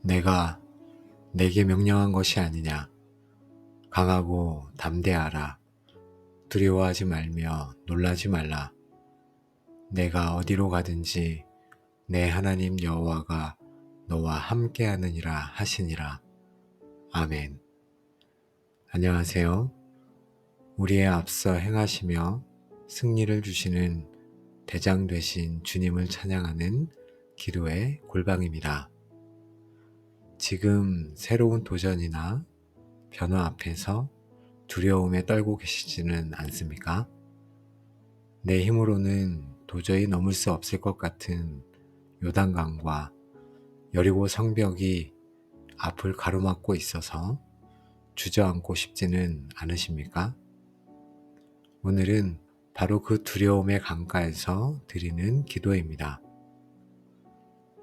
내가 내게 명령한 것이 아니냐. 강하고 담대하라. 두려워하지 말며 놀라지 말라. 내가 어디로 가든지 내 하나님 여호와가 너와 함께하느니라 하시니라. 아멘. 안녕하세요. 우리의 앞서 행하시며 승리를 주시는 대장 되신 주님을 찬양하는 기도의 골방입니다. 지금 새로운 도전이나 변화 앞에서 두려움에 떨고 계시지는 않습니까? 내 힘으로는 도저히 넘을 수 없을 것 같은 요단강과 여리고 성벽이 앞을 가로막고 있어서 주저앉고 싶지는 않으십니까? 오늘은 바로 그 두려움의 강가에서 드리는 기도입니다.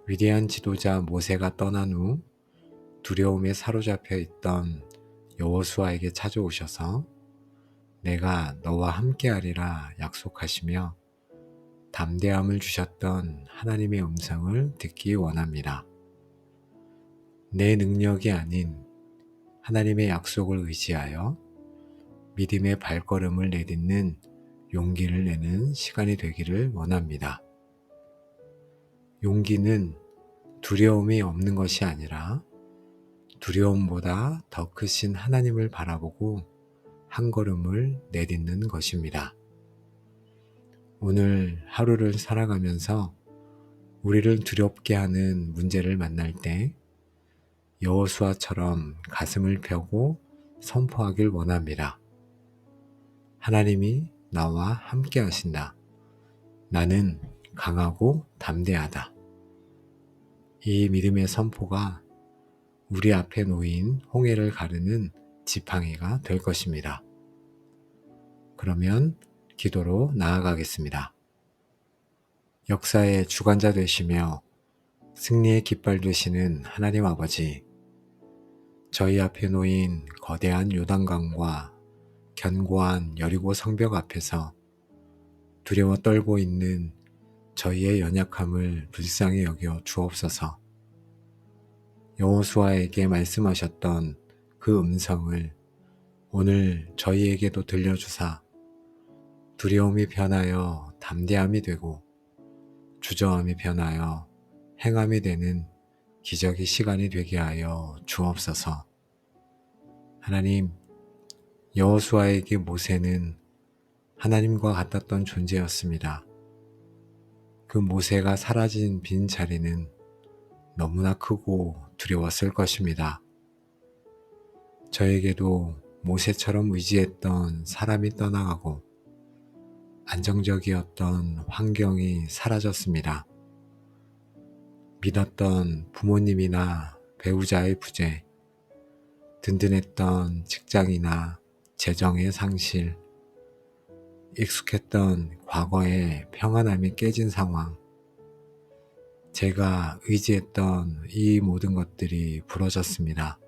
위대한 지도자 모세가 떠난 후 두려움에 사로잡혀 있던 여호수아에게 찾아오셔서 내가 너와 함께하리라 약속하시며 담대함을 주셨던 하나님의 음성을 듣기 원합니다. 내 능력이 아닌 하나님의 약속을 의지하여 믿음의 발걸음을 내딛는 용기를 내는 시간이 되기를 원합니다. 용기는 두려움이 없는 것이 아니라 두려움보다 더 크신 하나님을 바라보고 한 걸음을 내딛는 것입니다. 오늘 하루를 살아가면서 우리를 두렵게 하는 문제를 만날 때 여호수아처럼 가슴을 펴고 선포하길 원합니다. 하나님이 나와 함께 하신다. 나는 강하고 담대하다. 이 믿음의 선포가 우리 앞에 놓인 홍해를 가르는 지팡이가 될 것입니다. 그러면 기도로 나아가겠습니다. 역사의 주관자 되시며 승리의 깃발 되시는 하나님 아버지, 저희 앞에 놓인 거대한 요단강과 견고한 여리고 성벽 앞에서 두려워 떨고 있는 저희의 연약함을 불쌍히 여겨 주옵소서. 여호수아에게 말씀하셨던 그 음성을 오늘 저희에게도 들려주사 두려움이 변하여 담대함이 되고 주저함이 변하여 행함이 되는 기적의 시간이 되게 하여 주옵소서. 하나님, 여호수아에게 모세는 하나님과 같았던 존재였습니다. 그 모세가 사라진 빈 자리는 너무나 크고 두려웠을 것입니다. 저에게도 모세처럼 의지했던 사람이 떠나가고 안정적이었던 환경이 사라졌습니다. 믿었던 부모님이나 배우자의 부재, 든든했던 직장이나 재정의 상실, 익숙했던 과거의 평안함이 깨진 상황, 제가 의지했던 이 모든 것들이 부러졌습니다.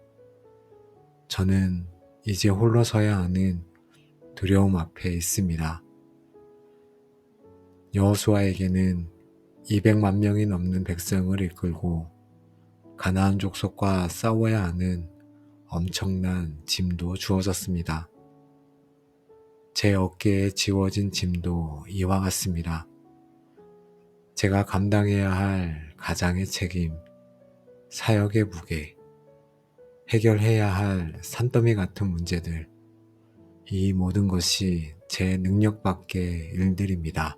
저는 이제 홀로 서야 하는 두려움 앞에 있습니다. 여호수아에게는 200만 명이 넘는 백성을 이끌고 가나안 족속과 싸워야 하는 엄청난 짐도 주어졌습니다. 제 어깨에 지워진 짐도 이와 같습니다. 제가 감당해야 할 가장의 책임, 사역의 무게, 해결해야 할 산더미 같은 문제들, 이 모든 것이 제 능력 밖의 일들입니다.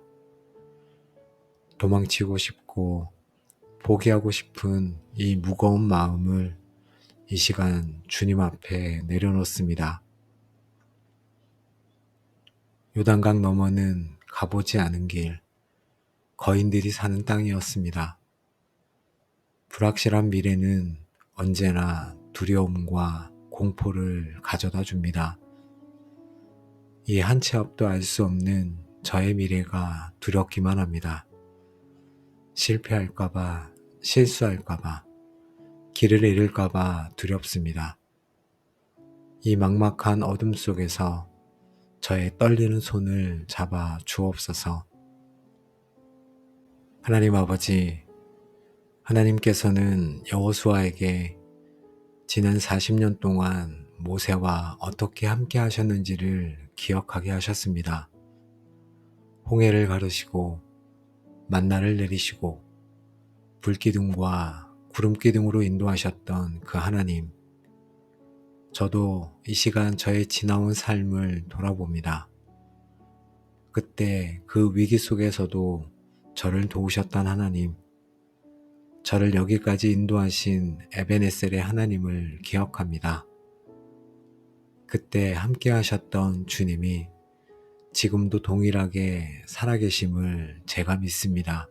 도망치고 싶고 포기하고 싶은 이 무거운 마음을 이 시간 주님 앞에 내려놓습니다. 요단강 너머는 가보지 않은 길, 거인들이 사는 땅이었습니다. 불확실한 미래는 언제나 두려움과 공포를 가져다 줍니다. 이 한 치 앞도 알 수 없는 저의 미래가 두렵기만 합니다. 실패할까봐, 실수할까봐, 길을 잃을까봐 두렵습니다. 이 막막한 어둠 속에서 저의 떨리는 손을 잡아 주옵소서. 하나님 아버지, 하나님께서는 여호수아에게 지난 40년 동안 모세와 어떻게 함께 하셨는지를 기억하게 하셨습니다. 홍해를 가르시고 만나를 내리시고 불기둥과 구름기둥으로 인도하셨던 그 하나님, 저도 이 시간 저의 지나온 삶을 돌아봅니다. 그때 그 위기 속에서도 저를 도우셨던 하나님, 저를 여기까지 인도하신 에베네셀의 하나님을 기억합니다. 그때 함께 하셨던 주님이 지금도 동일하게 살아계심을 제가 믿습니다.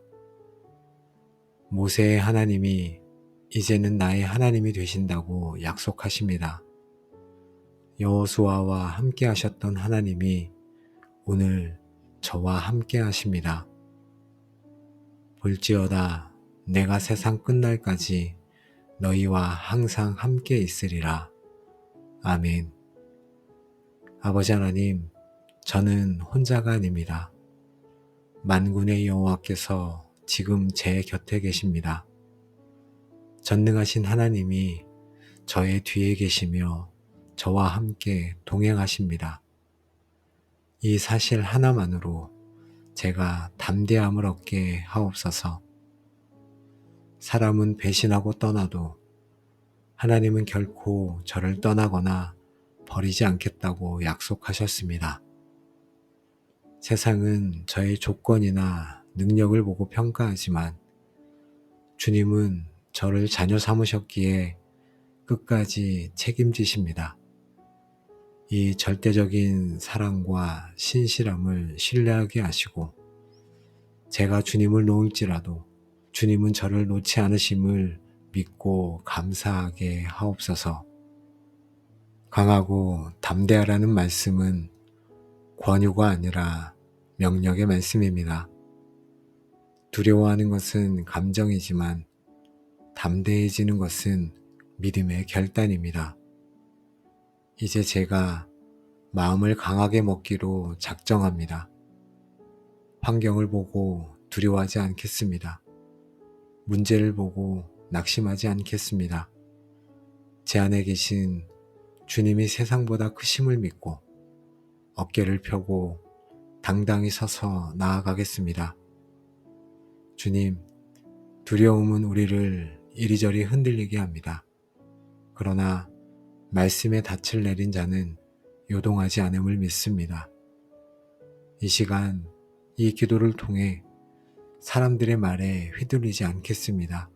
모세의 하나님이 이제는 나의 하나님이 되신다고 약속하십니다. 여호수아와 함께 하셨던 하나님이 오늘 저와 함께 하십니다. 볼지어다 내가 세상 끝날까지 너희와 항상 함께 있으리라. 아멘. 아버지 하나님, 저는 혼자가 아닙니다. 만군의 여호와께서 지금 제 곁에 계십니다. 전능하신 하나님이 저의 뒤에 계시며 저와 함께 동행하십니다. 이 사실 하나만으로 제가 담대함을 얻게 하옵소서. 사람은 배신하고 떠나도 하나님은 결코 저를 떠나거나 버리지 않겠다고 약속하셨습니다. 세상은 저의 조건이나 능력을 보고 평가하지만 주님은 저를 자녀 삼으셨기에 끝까지 책임지십니다. 이 절대적인 사랑과 신실함을 신뢰하게 하시고 제가 주님을 놓을지라도 주님은 저를 놓지 않으심을 믿고 감사하게 하옵소서. 강하고 담대하라는 말씀은 권유가 아니라 명령의 말씀입니다. 두려워하는 것은 감정이지만 담대해지는 것은 믿음의 결단입니다. 이제 제가 마음을 강하게 먹기로 작정합니다. 환경을 보고 두려워하지 않겠습니다. 문제를 보고 낙심하지 않겠습니다. 제 안에 계신 주님이 세상보다 크심을 믿고 어깨를 펴고 당당히 서서 나아가겠습니다. 주님, 두려움은 우리를 이리저리 흔들리게 합니다. 그러나 말씀에 닻을 내린 자는 요동하지 않음을 믿습니다. 이 시간 이 기도를 통해 사람들의 말에 휘둘리지 않겠습니다.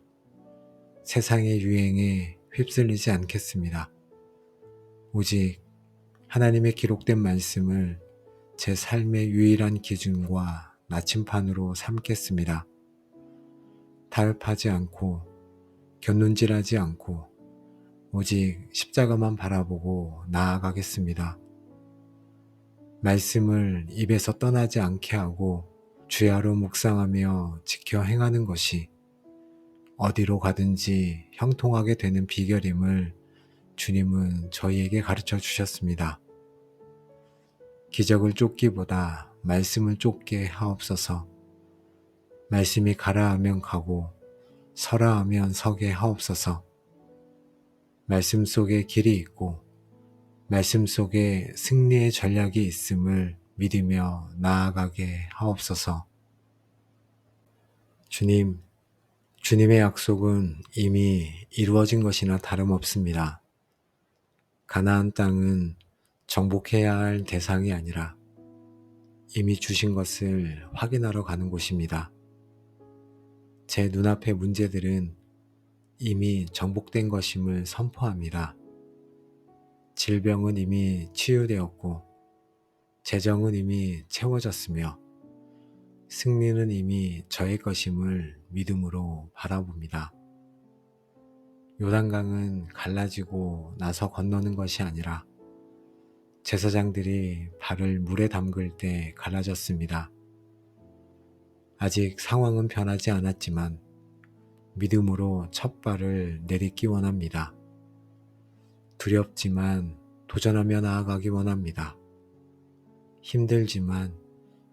세상의 유행에 휩쓸리지 않겠습니다. 오직 하나님의 기록된 말씀을 제 삶의 유일한 기준과 나침판으로 삼겠습니다. 타협하지 않고 곁눈질하지 않고 오직 십자가만 바라보고 나아가겠습니다. 말씀을 입에서 떠나지 않게 하고 주야로 묵상하며 지켜 행하는 것이 어디로 가든지 형통하게 되는 비결임을 주님은 저희에게 가르쳐 주셨습니다. 기적을 쫓기보다 말씀을 쫓게 하옵소서. 말씀이 가라 하면 가고 서라 하면 서게 하옵소서. 말씀 속에 길이 있고 말씀 속에 승리의 전략이 있음을 믿으며 나아가게 하옵소서. 주님, 주님의 약속은 이미 이루어진 것이나 다름없습니다. 가나안 땅은 정복해야 할 대상이 아니라 이미 주신 것을 확인하러 가는 곳입니다. 제 눈앞의 문제들은 이미 정복된 것임을 선포합니다. 질병은 이미 치유되었고 재정은 이미 채워졌으며 승리는 이미 저의 것임을 믿음으로 바라봅니다. 요단강은 갈라지고 나서 건너는 것이 아니라 제사장들이 발을 물에 담글 때 갈라졌습니다. 아직 상황은 변하지 않았지만 믿음으로 첫 발을 내딛기 원합니다. 두렵지만 도전하며 나아가기 원합니다. 힘들지만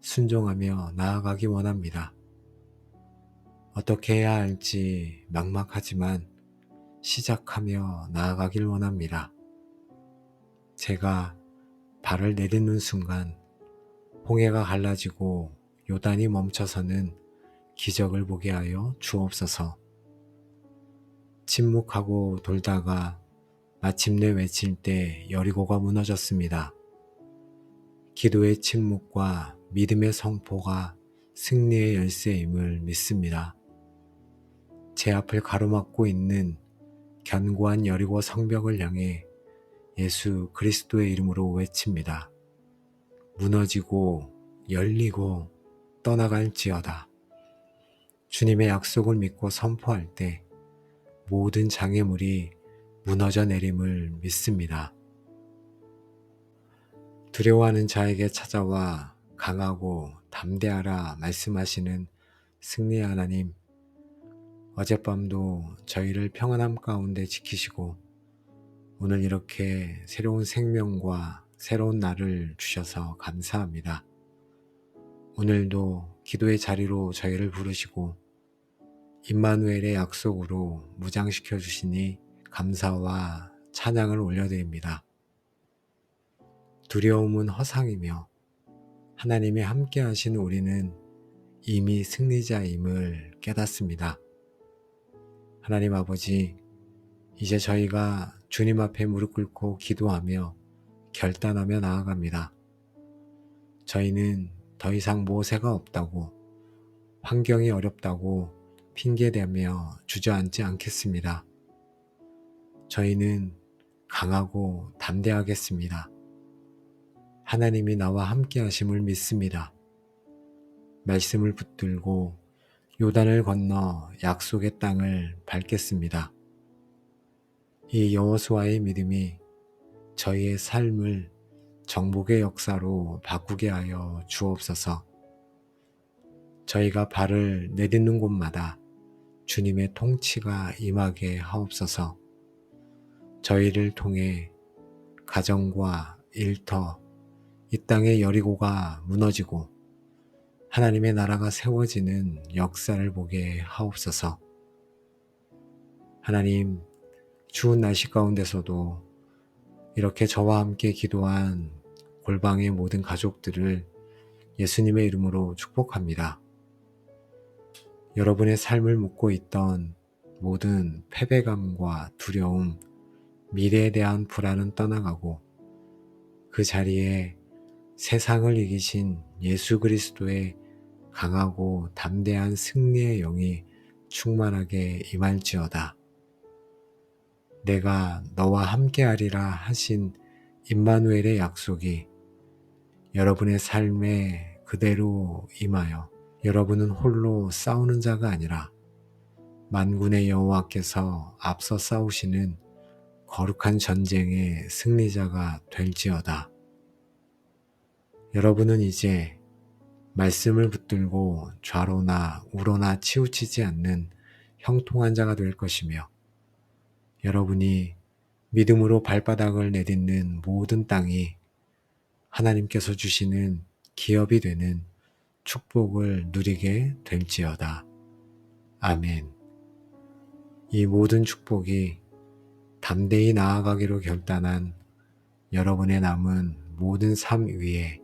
순종하며 나아가기 원합니다. 어떻게 해야 할지 막막하지만 시작하며 나아가길 원합니다. 제가 발을 내딛는 순간 홍해가 갈라지고 요단이 멈춰서는 기적을 보게 하여 주옵소서. 침묵하고 돌다가 마침내 외칠 때 여리고가 무너졌습니다. 기도의 침묵과 믿음의 선포가 승리의 열쇠임을 믿습니다. 제 앞을 가로막고 있는 견고한 여리고 성벽을 향해 예수 그리스도의 이름으로 외칩니다. 무너지고 열리고 떠나갈지어다. 주님의 약속을 믿고 선포할 때 모든 장애물이 무너져 내림을 믿습니다. 두려워하는 자에게 찾아와 강하고 담대하라 말씀하시는 승리의 하나님, 어젯밤도 저희를 평안함 가운데 지키시고 오늘 이렇게 새로운 생명과 새로운 날을 주셔서 감사합니다. 오늘도 기도의 자리로 저희를 부르시고 임마누엘의 약속으로 무장시켜 주시니 감사와 찬양을 올려드립니다. 두려움은 허상이며 하나님이 함께 하신 우리는 이미 승리자임을 깨닫습니다. 하나님 아버지, 이제 저희가 주님 앞에 무릎 꿇고 기도하며 결단하며 나아갑니다. 저희는 더 이상 모세가 없다고, 환경이 어렵다고 핑계대며 주저앉지 않겠습니다. 저희는 강하고 담대하겠습니다. 하나님이 나와 함께 하심을 믿습니다. 말씀을 붙들고 요단을 건너 약속의 땅을 밟겠습니다. 이 여호수아의 믿음이 저희의 삶을 정복의 역사로 바꾸게 하여 주옵소서. 저희가 발을 내딛는 곳마다 주님의 통치가 임하게 하옵소서. 저희를 통해 가정과 일터, 이 땅의 여리고가 무너지고 하나님의 나라가 세워지는 역사를 보게 하옵소서. 하나님, 추운 날씨 가운데서도 이렇게 저와 함께 기도한 골방의 모든 가족들을 예수님의 이름으로 축복합니다. 여러분의 삶을 묻고 있던 모든 패배감과 두려움, 미래에 대한 불안은 떠나가고 그 자리에 세상을 이기신 예수 그리스도의 강하고 담대한 승리의 영이 충만하게 임할지어다. 내가 너와 함께하리라 하신 임마누엘의 약속이 여러분의 삶에 그대로 임하여 여러분은 홀로 싸우는 자가 아니라 만군의 여호와께서 앞서 싸우시는 거룩한 전쟁의 승리자가 될지어다. 여러분은 이제 말씀을 붙들고 좌로나 우로나 치우치지 않는 형통한 자가 될 것이며 여러분이 믿음으로 발바닥을 내딛는 모든 땅이 하나님께서 주시는 기업이 되는 축복을 누리게 될지어다. 아멘. 이 모든 축복이 담대히 나아가기로 결단한 여러분의 남은 모든 삶 위에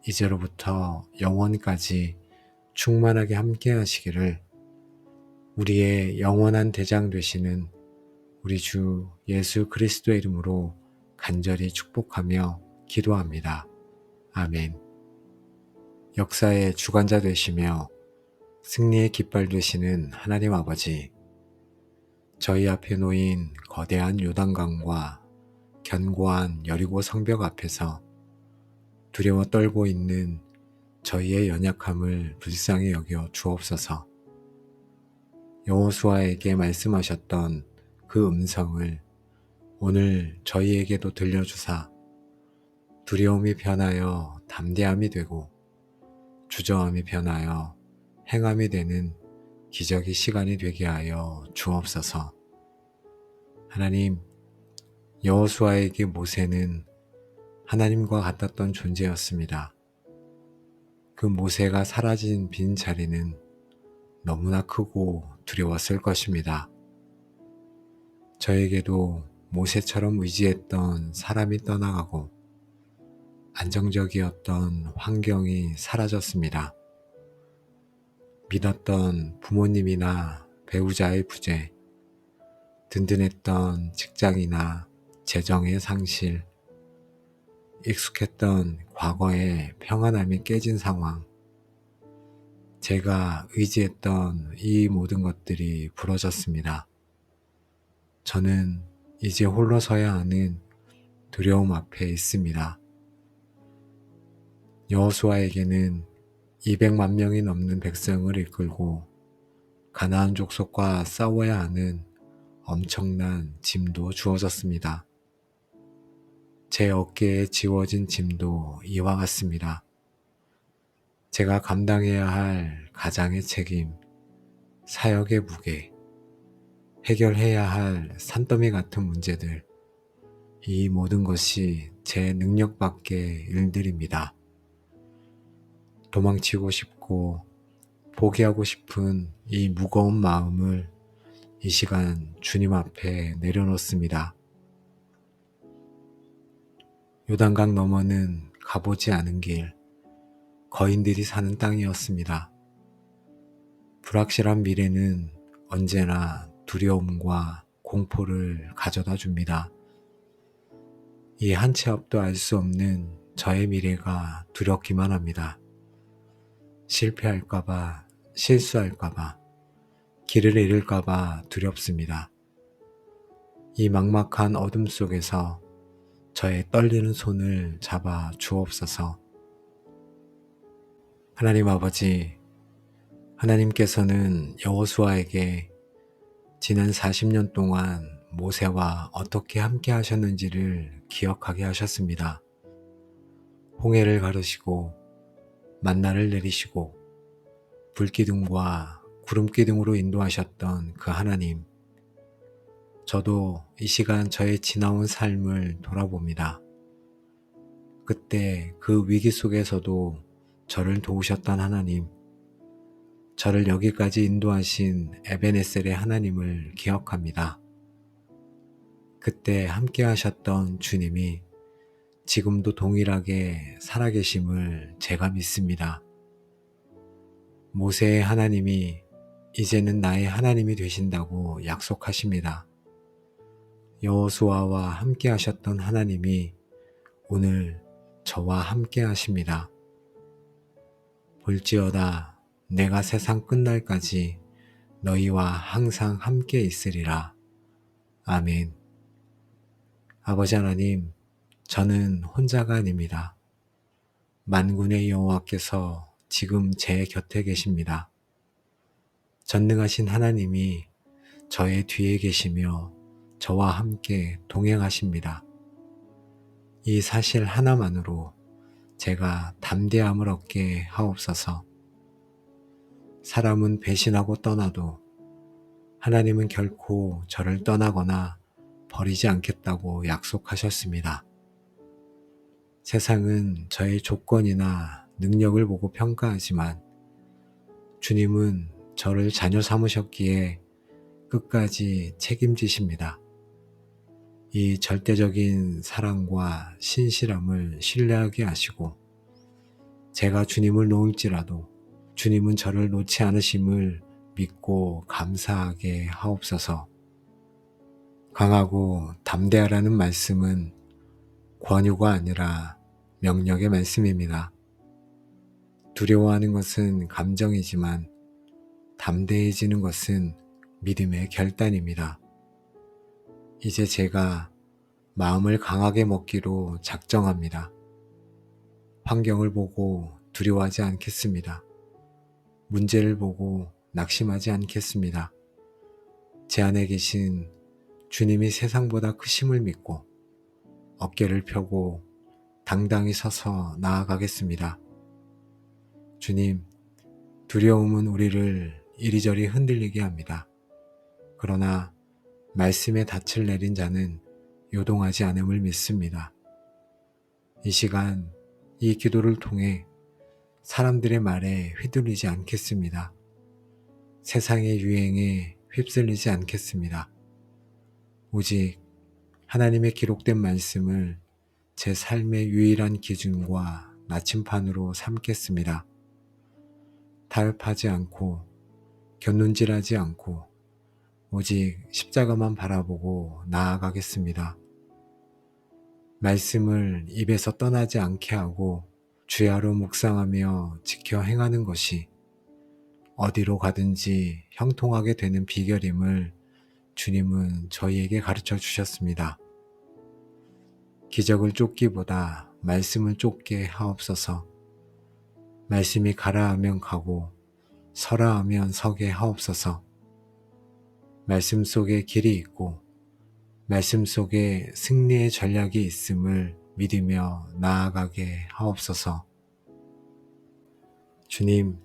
이제로부터 영원까지 충만하게 함께 하시기를 우리의 영원한 대장 되시는 우리 주 예수 그리스도의 이름으로 간절히 축복하며 기도합니다. 아멘. 역사의 주관자 되시며 승리의 깃발 되시는 하나님 아버지, 저희 앞에 놓인 거대한 요단강과 견고한 여리고 성벽 앞에서 두려워 떨고 있는 저희의 연약함을 불쌍히 여겨 주옵소서. 여호수아에게 말씀하셨던 그 음성을 오늘 저희에게도 들려주사 두려움이 변하여 담대함이 되고 주저함이 변하여 행함이 되는 기적의 시간이 되게 하여 주옵소서. 하나님, 여호수아에게 모세는 하나님과 같았던 존재였습니다. 그 모세가 사라진 빈 자리는 너무나 크고 두려웠을 것입니다. 저에게도 모세처럼 의지했던 사람이 떠나가고 안정적이었던 환경이 사라졌습니다. 믿었던 부모님이나 배우자의 부재, 든든했던 직장이나 재정의 상실, 익숙했던 과거의 평안함이 깨진 상황, 제가 의지했던 이 모든 것들이 부러졌습니다. 저는 이제 홀로 서야 하는 두려움 앞에 있습니다. 여호수아에게는 200만 명이 넘는 백성을 이끌고 가나안 족속과 싸워야 하는 엄청난 짐도 주어졌습니다. 제 어깨에 지워진 짐도 이와 같습니다. 제가 감당해야 할 가장의 책임, 사역의 무게, 해결해야 할 산더미 같은 문제들, 이 모든 것이 제 능력 밖의 일들입니다. 도망치고 싶고 포기하고 싶은 이 무거운 마음을 이 시간 주님 앞에 내려놓습니다. 요단강 너머는 가보지 않은 길, 거인들이 사는 땅이었습니다. 불확실한 미래는 언제나 두려움과 공포를 가져다 줍니다. 이 한 치 앞도 알 수 없는 저의 미래가 두렵기만 합니다. 실패할까봐, 실수할까봐, 길을 잃을까봐 두렵습니다. 이 막막한 어둠 속에서 저의 떨리는 손을 잡아 주옵소서. 하나님 아버지, 하나님께서는 여호수아에게 지난 40년 동안 모세와 어떻게 함께 하셨는지를 기억하게 하셨습니다. 홍해를 가르시고 만나를 내리시고 불기둥과 구름기둥으로 인도하셨던 그 하나님, 저도 이 시간 저의 지나온 삶을 돌아봅니다. 그때 그 위기 속에서도 저를 도우셨던 하나님, 저를 여기까지 인도하신 에베네셀의 하나님을 기억합니다. 그때 함께 하셨던 주님이 지금도 동일하게 살아계심을 제가 믿습니다. 모세의 하나님이 이제는 나의 하나님이 되신다고 약속하십니다. 여호수아와 함께 하셨던 하나님이 오늘 저와 함께 하십니다. 볼지어다 내가 세상 끝날까지 너희와 항상 함께 있으리라. 아멘. 아버지 하나님, 저는 혼자가 아닙니다. 만군의 여호와께서 지금 제 곁에 계십니다. 전능하신 하나님이 저의 뒤에 계시며 저와 함께 동행하십니다. 이 사실 하나만으로 제가 담대함을 얻게 하옵소서. 사람은 배신하고 떠나도 하나님은 결코 저를 떠나거나 버리지 않겠다고 약속하셨습니다. 세상은 저의 조건이나 능력을 보고 평가하지만 주님은 저를 자녀 삼으셨기에 끝까지 책임지십니다. 이 절대적인 사랑과 신실함을 신뢰하게 하시고 제가 주님을 놓을지라도 주님은 저를 놓지 않으심을 믿고 감사하게 하옵소서. 강하고 담대하라는 말씀은 권유가 아니라 명령의 말씀입니다. 두려워하는 것은 감정이지만 담대해지는 것은 믿음의 결단입니다. 이제 제가 마음을 강하게 먹기로 작정합니다. 환경을 보고 두려워하지 않겠습니다. 문제를 보고 낙심하지 않겠습니다. 제 안에 계신 주님이 세상보다 크심을 믿고 어깨를 펴고 당당히 서서 나아가겠습니다. 주님, 두려움은 우리를 이리저리 흔들리게 합니다. 그러나 말씀에 닻을 내린 자는 요동하지 않음을 믿습니다. 이 시간 이 기도를 통해 사람들의 말에 휘둘리지 않겠습니다. 세상의 유행에 휩쓸리지 않겠습니다. 오직 하나님의 기록된 말씀을 제 삶의 유일한 기준과 나침판으로 삼겠습니다. 타협하지 않고 곁눈질하지 않고 오직 십자가만 바라보고 나아가겠습니다. 말씀을 입에서 떠나지 않게 하고 주야로 묵상하며 지켜 행하는 것이 어디로 가든지 형통하게 되는 비결임을 주님은 저희에게 가르쳐 주셨습니다. 기적을 쫓기보다 말씀을 쫓게 하옵소서. 말씀이 가라 하면 가고 서라 하면 서게 하옵소서. 말씀 속에 길이 있고 말씀 속에 승리의 전략이 있음을 믿으며 나아가게 하옵소서. 주님,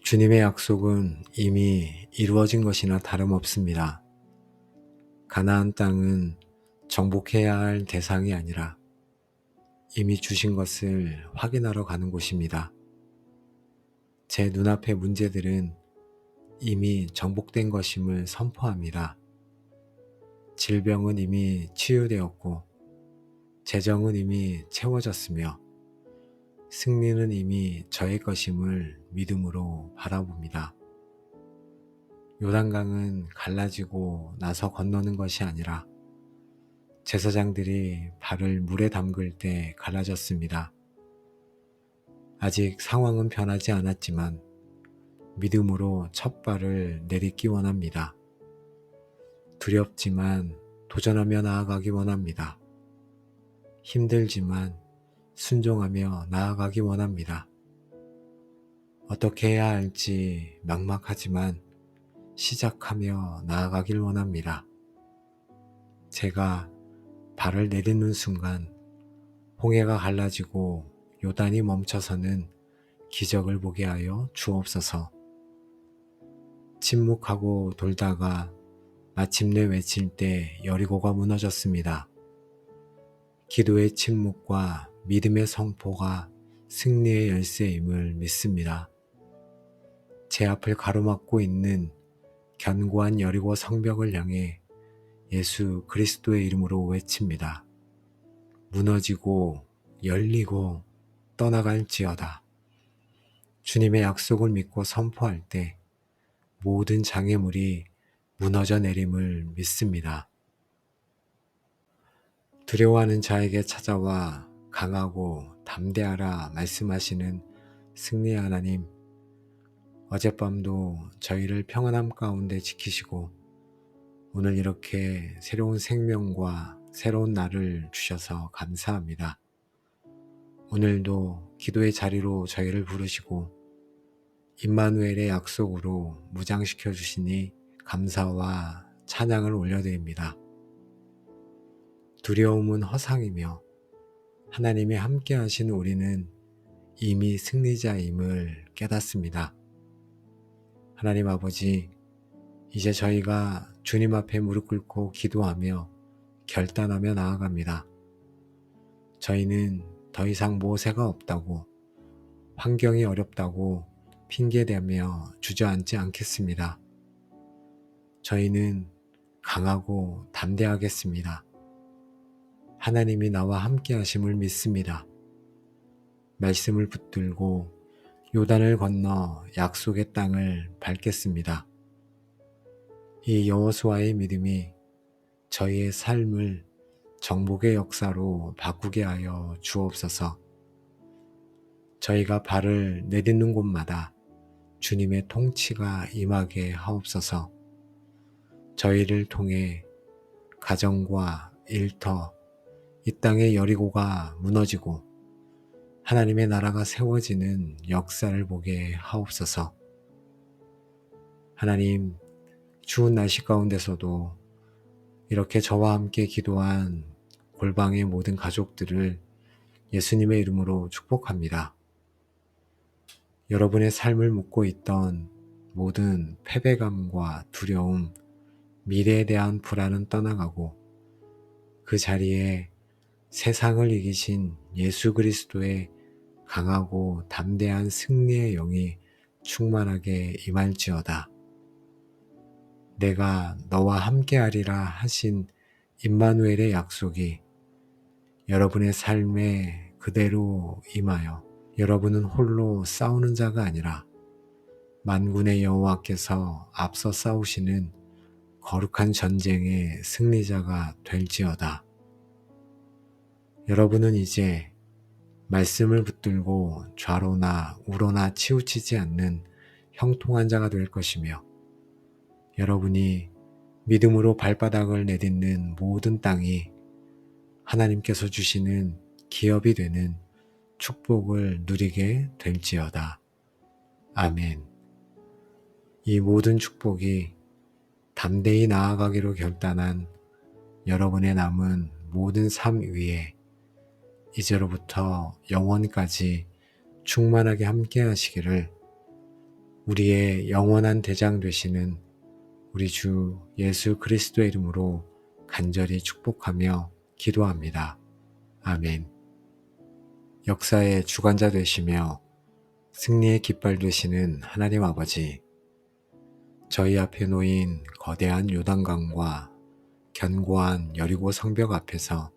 주님의 약속은 이미 이루어진 것이나 다름없습니다. 가나안 땅은 정복해야 할 대상이 아니라 이미 주신 것을 확인하러 가는 곳입니다. 제 눈앞의 문제들은 이미 정복된 것임을 선포합니다. 질병은 이미 치유되었고 재정은 이미 채워졌으며 승리는 이미 저의 것임을 믿음으로 바라봅니다. 요단강은 갈라지고 나서 건너는 것이 아니라 제사장들이 발을 물에 담글 때 갈라졌습니다. 아직 상황은 변하지 않았지만 믿음으로 첫 발을 내딛기 원합니다. 두렵지만 도전하며 나아가기 원합니다. 힘들지만 순종하며 나아가기 원합니다. 어떻게 해야 할지 막막하지만 시작하며 나아가길 원합니다. 제가 발을 내딛는 순간 홍해가 갈라지고 요단이 멈춰서는 기적을 보게 하여 주옵소서. 침묵하고 돌다가 마침내 외칠 때 여리고가 무너졌습니다. 기도의 침묵과 믿음의 선포가 승리의 열쇠임을 믿습니다. 제 앞을 가로막고 있는 견고한 여리고 성벽을 향해 예수 그리스도의 이름으로 외칩니다. 무너지고 열리고 떠나갈지어다. 주님의 약속을 믿고 선포할 때 모든 장애물이 무너져 내림을 믿습니다. 두려워하는 자에게 찾아와 강하고 담대하라 말씀하시는 승리의 하나님, 어젯밤도 저희를 평안함 가운데 지키시고 오늘 이렇게 새로운 생명과 새로운 날을 주셔서 감사합니다. 오늘도 기도의 자리로 저희를 부르시고 임마누엘의 약속으로 무장시켜 주시니 감사와 찬양을 올려드립니다. 두려움은 허상이며 하나님이 함께 하신 우리는 이미 승리자임을 깨닫습니다. 하나님 아버지, 이제 저희가 주님 앞에 무릎 꿇고 기도하며 결단하며 나아갑니다. 저희는 더 이상 모세가 없다고, 환경이 어렵다고 핑계대며 주저앉지 않겠습니다. 저희는 강하고 담대하겠습니다. 하나님이 나와 함께 하심을 믿습니다. 말씀을 붙들고 요단을 건너 약속의 땅을 밟겠습니다. 이 여호수아의 믿음이 저희의 삶을 정복의 역사로 바꾸게 하여 주옵소서. 저희가 발을 내딛는 곳마다 주님의 통치가 임하게 하옵소서. 저희를 통해 가정과 일터, 이 땅의 여리고가 무너지고 하나님의 나라가 세워지는 역사를 보게 하옵소서. 하나님, 추운 날씨 가운데서도 이렇게 저와 함께 기도한 골방의 모든 가족들을 예수님의 이름으로 축복합니다. 여러분의 삶을 묻고 있던 모든 패배감과 두려움, 미래에 대한 불안은 떠나가고 그 자리에 세상을 이기신 예수 그리스도의 강하고 담대한 승리의 영이 충만하게 임할지어다. 내가 너와 함께하리라 하신 임마누엘의 약속이 여러분의 삶에 그대로 임하여 여러분은 홀로 싸우는 자가 아니라 만군의 여호와께서 앞서 싸우시는 거룩한 전쟁의 승리자가 될지어다. 여러분은 이제 말씀을 붙들고 좌로나 우로나 치우치지 않는 형통한 자가 될 것이며 여러분이 믿음으로 발바닥을 내딛는 모든 땅이 하나님께서 주시는 기업이 되는 축복을 누리게 될지어다. 아멘. 이 모든 축복이 담대히 나아가기로 결단한 여러분의 남은 모든 삶 위에 이제로부터 영원까지 충만하게 함께 하시기를 우리의 영원한 대장 되시는 우리 주 예수 그리스도의 이름으로 간절히 축복하며 기도합니다. 아멘. 역사의 주관자 되시며 승리의 깃발 되시는 하나님 아버지, 저희 앞에 놓인 거대한 요단강과 견고한 여리고 성벽 앞에서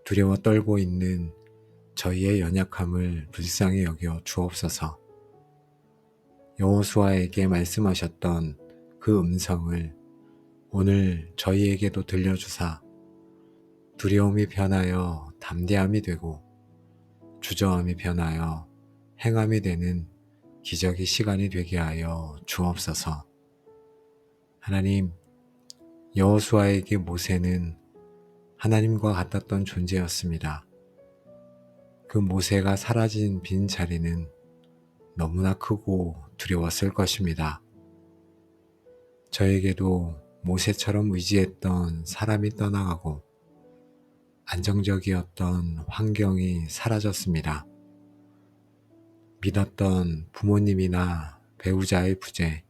두려워 떨고 있는 저희의 연약함을 불쌍히 여겨 주옵소서. 여호수아에게 말씀하셨던 그 음성을 오늘 저희에게도 들려주사 두려움이 변하여 담대함이 되고 주저함이 변하여 행함이 되는 기적의 시간이 되게 하여 주옵소서. 하나님, 여호수아에게 모세는 하나님과 같았던 존재였습니다. 그 모세가 사라진 빈 자리는 너무나 크고 두려웠을 것입니다. 저에게도 모세처럼 의지했던 사람이 떠나가고 안정적이었던 환경이 사라졌습니다. 믿었던 부모님이나 배우자의 부재,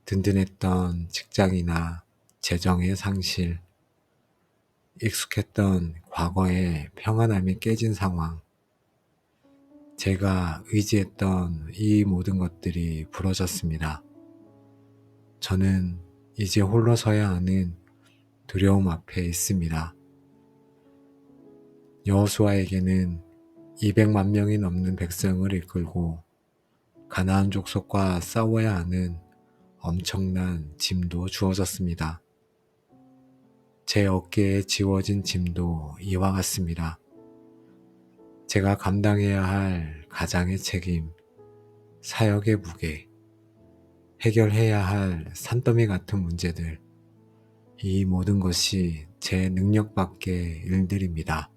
든든했던 직장이나 재정의 상실, 익숙했던 과거의 평안함이 깨진 상황, 제가 의지했던 이 모든 것들이 부러졌습니다. 저는 이제 홀로 서야 하는 두려움 앞에 있습니다. 여호수아에게는 200만 명이 넘는 백성을 이끌고 가나안 족속과 싸워야 하는 엄청난 짐도 주어졌습니다. 제 어깨에 지워진 짐도 이와 같습니다. 제가 감당해야 할 가장의 책임, 사역의 무게, 해결해야 할 산더미 같은 문제들, 이 모든 것이 제 능력 밖의 일들입니다.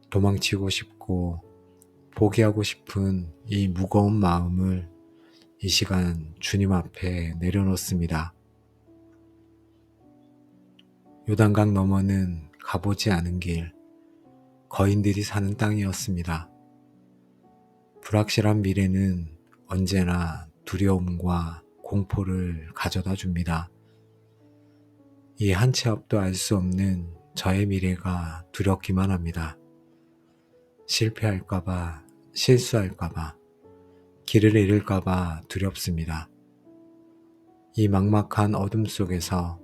도망치고 싶고 포기하고 싶은 이 무거운 마음을 이 시간 주님 앞에 내려놓습니다. 요단강 너머는 가보지 않은 길, 거인들이 사는 땅이었습니다. 불확실한 미래는 언제나 두려움과 공포를 가져다 줍니다. 이 한 치 앞도 알 수 없는 저의 미래가 두렵기만 합니다. 실패할까봐, 실수할까봐, 길을 잃을까봐 두렵습니다. 이 막막한 어둠 속에서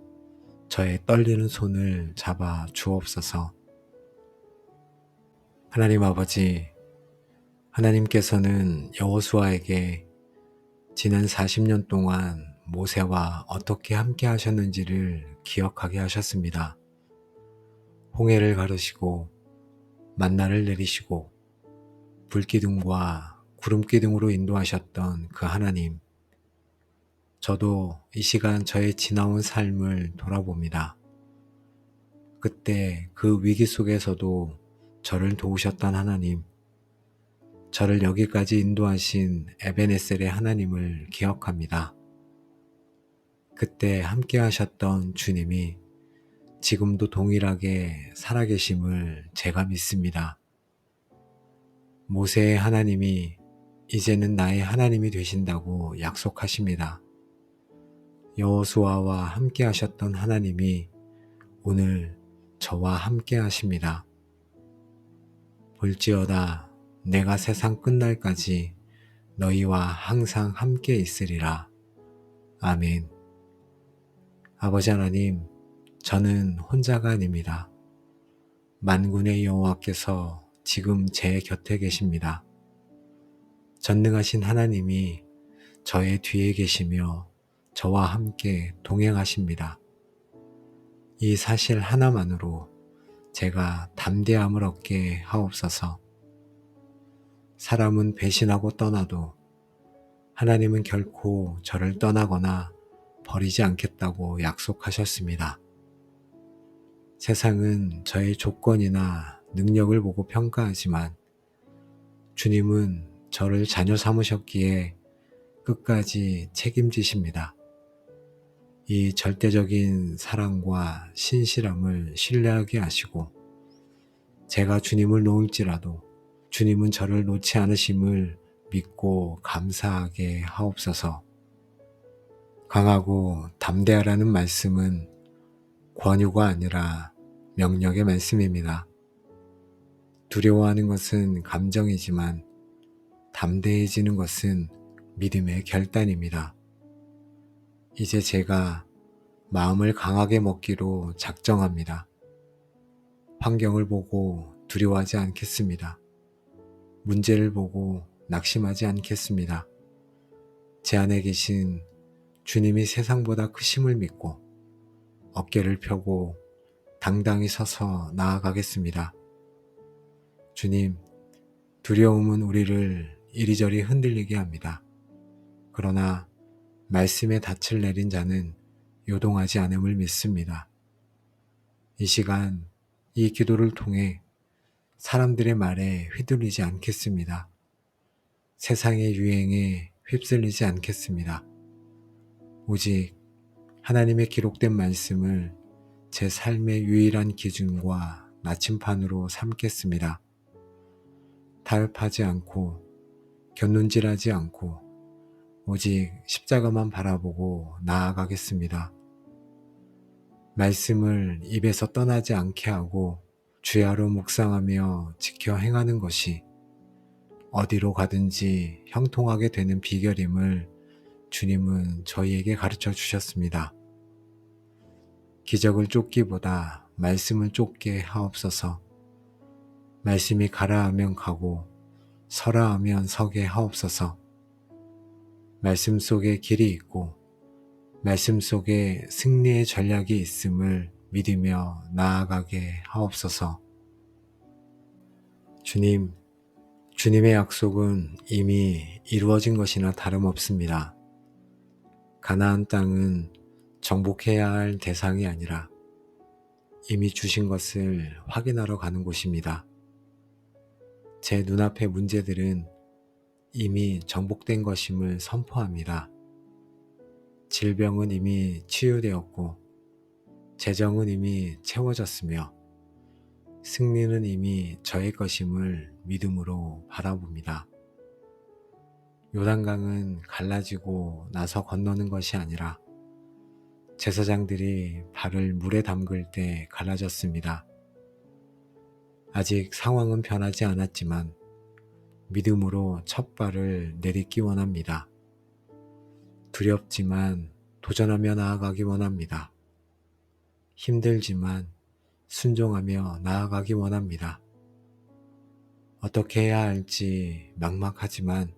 저의 떨리는 손을 잡아 주옵소서. 하나님 아버지, 하나님께서는 여호수아에게 지난 40년 동안 모세와 어떻게 함께 하셨는지를 기억하게 하셨습니다. 홍해를 가르시고 만나를 내리시고 불기둥과 구름기둥으로 인도하셨던 그 하나님, 저도 이 시간 저의 지나온 삶을 돌아봅니다. 그때 그 위기 속에서도 저를 도우셨던 하나님, 저를 여기까지 인도하신 에베네셀의 하나님을 기억합니다. 그때 함께 하셨던 주님이 지금도 동일하게 살아계심을 제가 믿습니다. 모세의 하나님이 이제는 나의 하나님이 되신다고 약속하십니다. 여호수아와 함께 하셨던 하나님이 오늘 저와 함께 하십니다. 볼지어다 내가 세상 끝날까지 너희와 항상 함께 있으리라. 아멘. 아버지 하나님, 저는 혼자가 아닙니다. 만군의 여호와께서 지금 제 곁에 계십니다. 전능하신 하나님이 저의 뒤에 계시며 저와 함께 동행하십니다. 이 사실 하나만으로 제가 담대함을 얻게 하옵소서. 사람은 배신하고 떠나도 하나님은 결코 저를 떠나거나 버리지 않겠다고 약속하셨습니다. 세상은 저의 조건이나 능력을 보고 평가하지만 주님은 저를 자녀 삼으셨기에 끝까지 책임지십니다. 이 절대적인 사랑과 신실함을 신뢰하게 하시고 제가 주님을 놓을지라도 주님은 저를 놓지 않으심을 믿고 감사하게 하옵소서. 강하고 담대하라는 말씀은 권유가 아니라 명령의 말씀입니다. 두려워하는 것은 감정이지만 담대해지는 것은 믿음의 결단입니다. 이제 제가 마음을 강하게 먹기로 작정합니다. 환경을 보고 두려워하지 않겠습니다. 문제를 보고 낙심하지 않겠습니다. 제 안에 계신 주님이 세상보다 크심을 믿고 어깨를 펴고 당당히 서서 나아가겠습니다. 주님, 두려움은 우리를 이리저리 흔들리게 합니다. 그러나 말씀에 닻을 내린 자는 요동하지 않음을 믿습니다. 이 시간 이 기도를 통해 사람들의 말에 휘둘리지 않겠습니다. 세상의 유행에 휩쓸리지 않겠습니다. 오직 하나님의 기록된 말씀을 제 삶의 유일한 기준과 나침판으로 삼겠습니다. 타협하지 않고 곁눈질하지 않고 오직 십자가만 바라보고 나아가겠습니다. 말씀을 입에서 떠나지 않게 하고 주야로 묵상하며 지켜 행하는 것이 어디로 가든지 형통하게 되는 비결임을 주님은 저희에게 가르쳐 주셨습니다. 기적을 쫓기보다 말씀을 쫓게 하옵소서. 말씀이 가라 하면 가고 서라 하면 서게 하옵소서. 말씀 속에 길이 있고 말씀 속에 승리의 전략이 있음을 믿으며 나아가게 하옵소서. 주님, 주님의 약속은 이미 이루어진 것이나 다름없습니다. 가나안 땅은 정복해야 할 대상이 아니라 이미 주신 것을 확인하러 가는 곳입니다. 제 눈앞의 문제들은 이미 정복된 것임을 선포합니다. 질병은 이미 치유되었고 재정은 이미 채워졌으며 승리는 이미 저의 것임을 믿음으로 바라봅니다. 요단강은 갈라지고 나서 건너는 것이 아니라 제사장들이 발을 물에 담글 때 갈라졌습니다. 아직 상황은 변하지 않았지만 믿음으로 첫 발을 내딛기 원합니다. 두렵지만 도전하며 나아가기 원합니다. 힘들지만 순종하며 나아가기 원합니다. 어떻게 해야 할지 막막하지만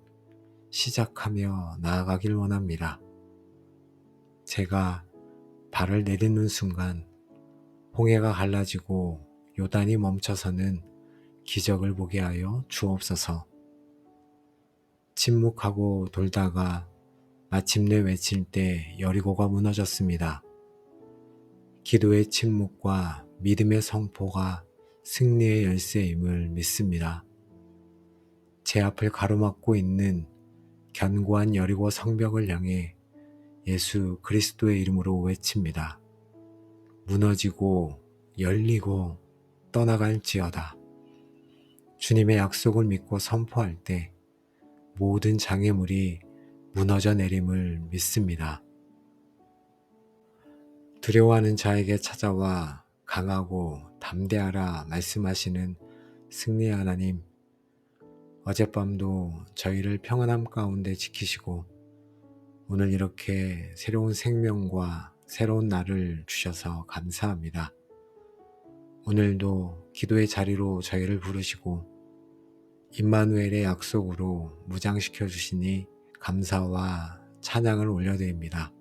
시작하며 나아가길 원합니다. 제가 발을 내딛는 순간 홍해가 갈라지고 요단이 멈춰서는 기적을 보게 하여 주옵소서. 침묵하고 돌다가 마침내 외칠 때 여리고가 무너졌습니다. 기도의 침묵과 믿음의 선포가 승리의 열쇠임을 믿습니다. 제 앞을 가로막고 있는 견고한 여리고 성벽을 향해 예수 그리스도의 이름으로 외칩니다. 무너지고 열리고 떠나갈지어다. 주님의 약속을 믿고 선포할 때 모든 장애물이 무너져 내림을 믿습니다. 두려워하는 자에게 찾아와 강하고 담대하라 말씀하시는 승리의 하나님, 어젯밤도 저희를 평안함 가운데 지키시고 오늘 이렇게 새로운 생명과 새로운 날을 주셔서 감사합니다. 오늘도 기도의 자리로 저희를 부르시고 임마누엘의 약속으로 무장시켜 주시니 감사와 찬양을 올려드립니다.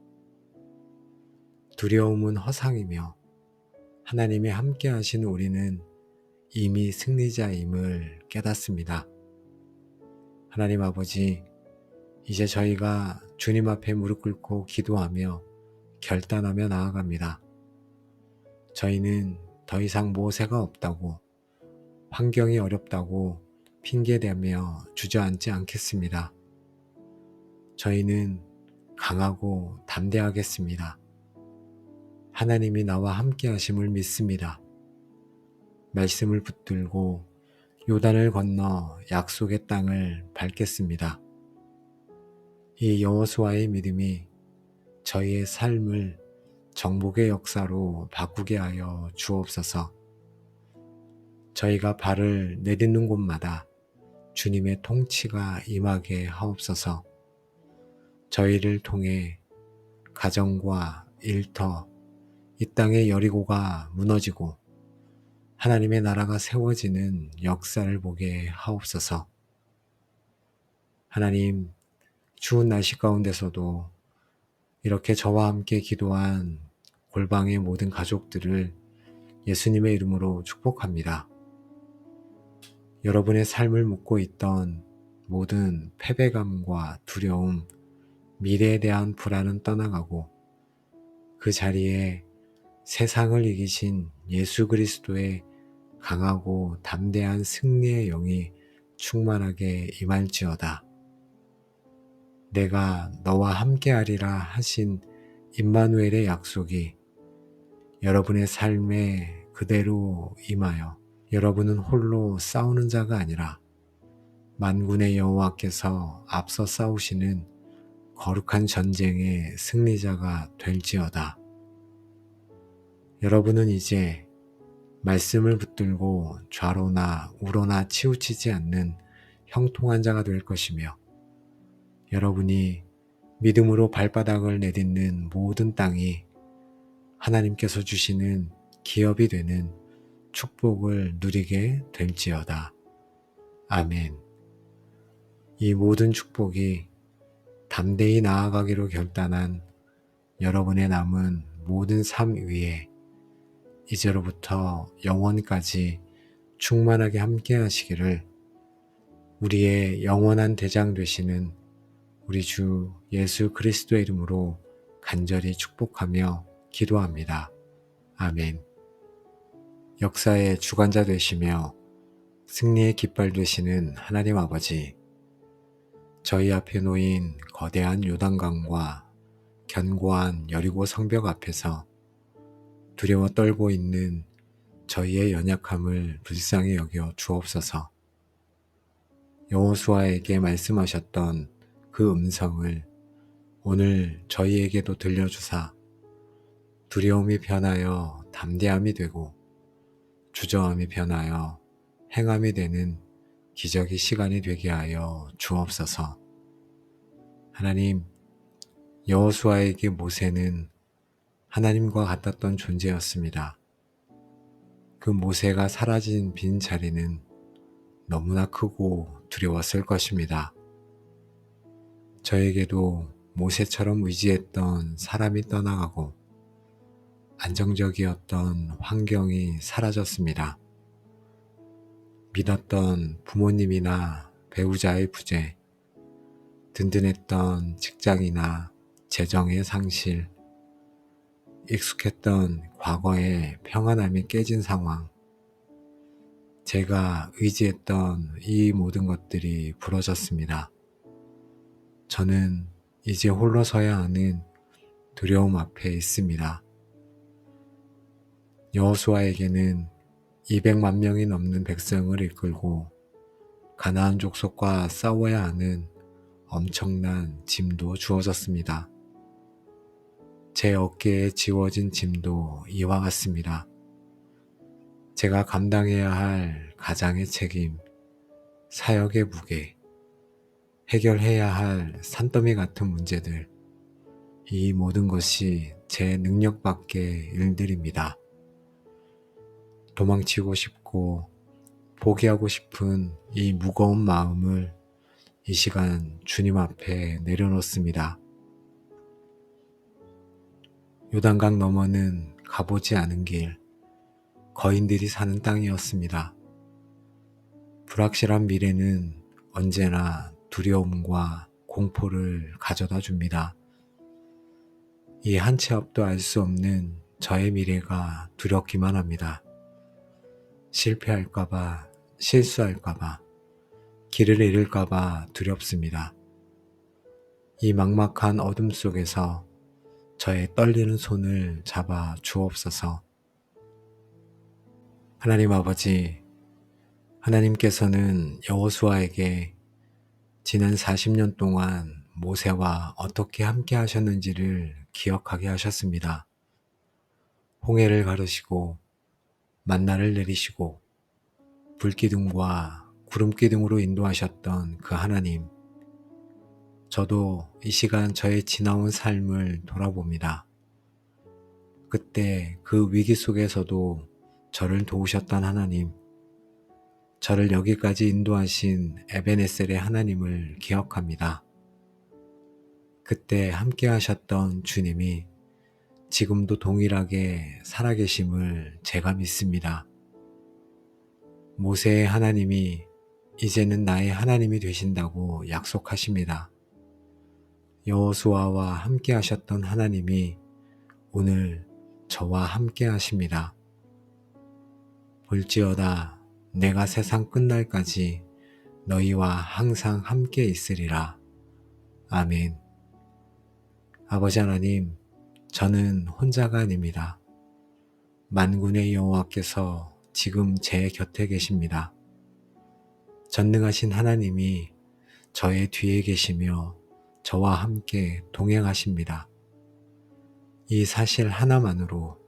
두려움은 허상이며 하나님이 함께 하신 우리는 이미 승리자임을 깨닫습니다. 하나님 아버지, 이제 저희가 주님 앞에 무릎 꿇고 기도하며 결단하며 나아갑니다. 저희는 더 이상 모세가 없다고, 환경이 어렵다고 핑계대며 주저앉지 않겠습니다. 저희는 강하고 담대하겠습니다. 하나님이 나와 함께 하심을 믿습니다. 말씀을 붙들고 요단을 건너 약속의 땅을 밟겠습니다. 이 여호수아의 믿음이 저희의 삶을 정복의 역사로 바꾸게 하여 주옵소서. 저희가 발을 내딛는 곳마다 주님의 통치가 임하게 하옵소서. 저희를 통해 가정과 일터, 이 땅의 여리고가 무너지고 하나님의 나라가 세워지는 역사를 보게 하옵소서. 하나님, 추운 날씨 가운데서도 이렇게 저와 함께 기도한 골방의 모든 가족들을 예수님의 이름으로 축복합니다. 여러분의 삶을 묻고 있던 모든 패배감과 두려움, 미래에 대한 불안은 떠나가고 그 자리에 세상을 이기신 예수 그리스도의 강하고 담대한 승리의 영이 충만하게 임할지어다. 내가 너와 함께하리라 하신 임마누엘의 약속이 여러분의 삶에 그대로 임하여 여러분은 홀로 싸우는 자가 아니라 만군의 여호와께서 앞서 싸우시는 거룩한 전쟁의 승리자가 될지어다. 여러분은 이제 말씀을 붙들고 좌로나 우로나 치우치지 않는 형통한 자가 될 것이며 여러분이 믿음으로 발바닥을 내딛는 모든 땅이 하나님께서 주시는 기업이 되는 축복을 누리게 될지어다. 아멘. 이 모든 축복이 담대히 나아가기로 결단한 여러분의 남은 모든 삶 위에 이제로부터 영원까지 충만하게 함께 하시기를 우리의 영원한 대장 되시는 우리 주 예수 그리스도의 이름으로 간절히 축복하며 기도합니다. 아멘. 역사의 주관자 되시며 승리의 깃발 되시는 하나님 아버지, 저희 앞에 놓인 거대한 요단강과 견고한 여리고 성벽 앞에서 두려워 떨고 있는 저희의 연약함을 불쌍히 여겨 주옵소서. 여호수아에게 말씀하셨던 그 음성을 오늘 저희에게도 들려주사 두려움이 변하여 담대함이 되고 주저함이 변하여 행함이 되는 기적의 시간이 되게 하여 주옵소서. 하나님, 여호수아에게 모세는 하나님과 같았던 존재였습니다. 그 모세가 사라진 빈 자리는 너무나 크고 두려웠을 것입니다. 저에게도 모세처럼 의지했던 사람이 떠나가고 안정적이었던 환경이 사라졌습니다. 믿었던 부모님이나 배우자의 부재, 든든했던 직장이나 재정의 상실, 익숙했던 과거의 평안함이 깨진 상황, 제가 의지했던 이 모든 것들이 부러졌습니다. 저는 이제 홀로 서야 하는 두려움 앞에 있습니다. 여호수아에게는 200만 명이 넘는 백성을 이끌고 가나안 족속과 싸워야 하는 엄청난 짐도 주어졌습니다. 제 어깨에 지워진 짐도 이와 같습니다. 제가 감당해야 할 가장의 책임, 사역의 무게, 해결해야 할 산더미 같은 문제들, 이 모든 것이 제 능력 밖의 일들입니다. 도망치고 싶고 포기하고 싶은 이 무거운 마음을 이 시간 주님 앞에 내려놓습니다. 요단강 너머는 가보지 않은 길, 거인들이 사는 땅이었습니다. 불확실한 미래는 언제나 두려움과 공포를 가져다 줍니다. 이 한 치 앞도 알 수 없는 저의 미래가 두렵기만 합니다. 실패할까봐, 실수할까봐, 길을 잃을까봐 두렵습니다. 이 막막한 어둠 속에서 저의 떨리는 손을 잡아 주옵소서. 하나님 아버지, 하나님께서는 여호수아에게 지난 40년 동안 모세와 어떻게 함께 하셨는지를 기억하게 하셨습니다. 홍해를 가르시고 만나를 내리시고 불기둥과 구름기둥으로 인도하셨던 그 하나님, 저도 이 시간 저의 지나온 삶을 돌아봅니다. 그때 그 위기 속에서도 저를 도우셨던 하나님, 저를 여기까지 인도하신 에베네셀의 하나님을 기억합니다. 그때 함께 하셨던 주님이 지금도 동일하게 살아계심을 제가 믿습니다. 모세의 하나님이 이제는 나의 하나님이 되신다고 약속하십니다. 여호수아와 함께 하셨던 하나님이 오늘 저와 함께 하십니다. 볼지어다 내가 세상 끝날까지 너희와 항상 함께 있으리라. 아멘. 아버지 하나님, 저는 혼자가 아닙니다. 만군의 여호와께서 지금 제 곁에 계십니다. 전능하신 하나님이 저의 뒤에 계시며 저와 함께 동행하십니다. 이 사실 하나만으로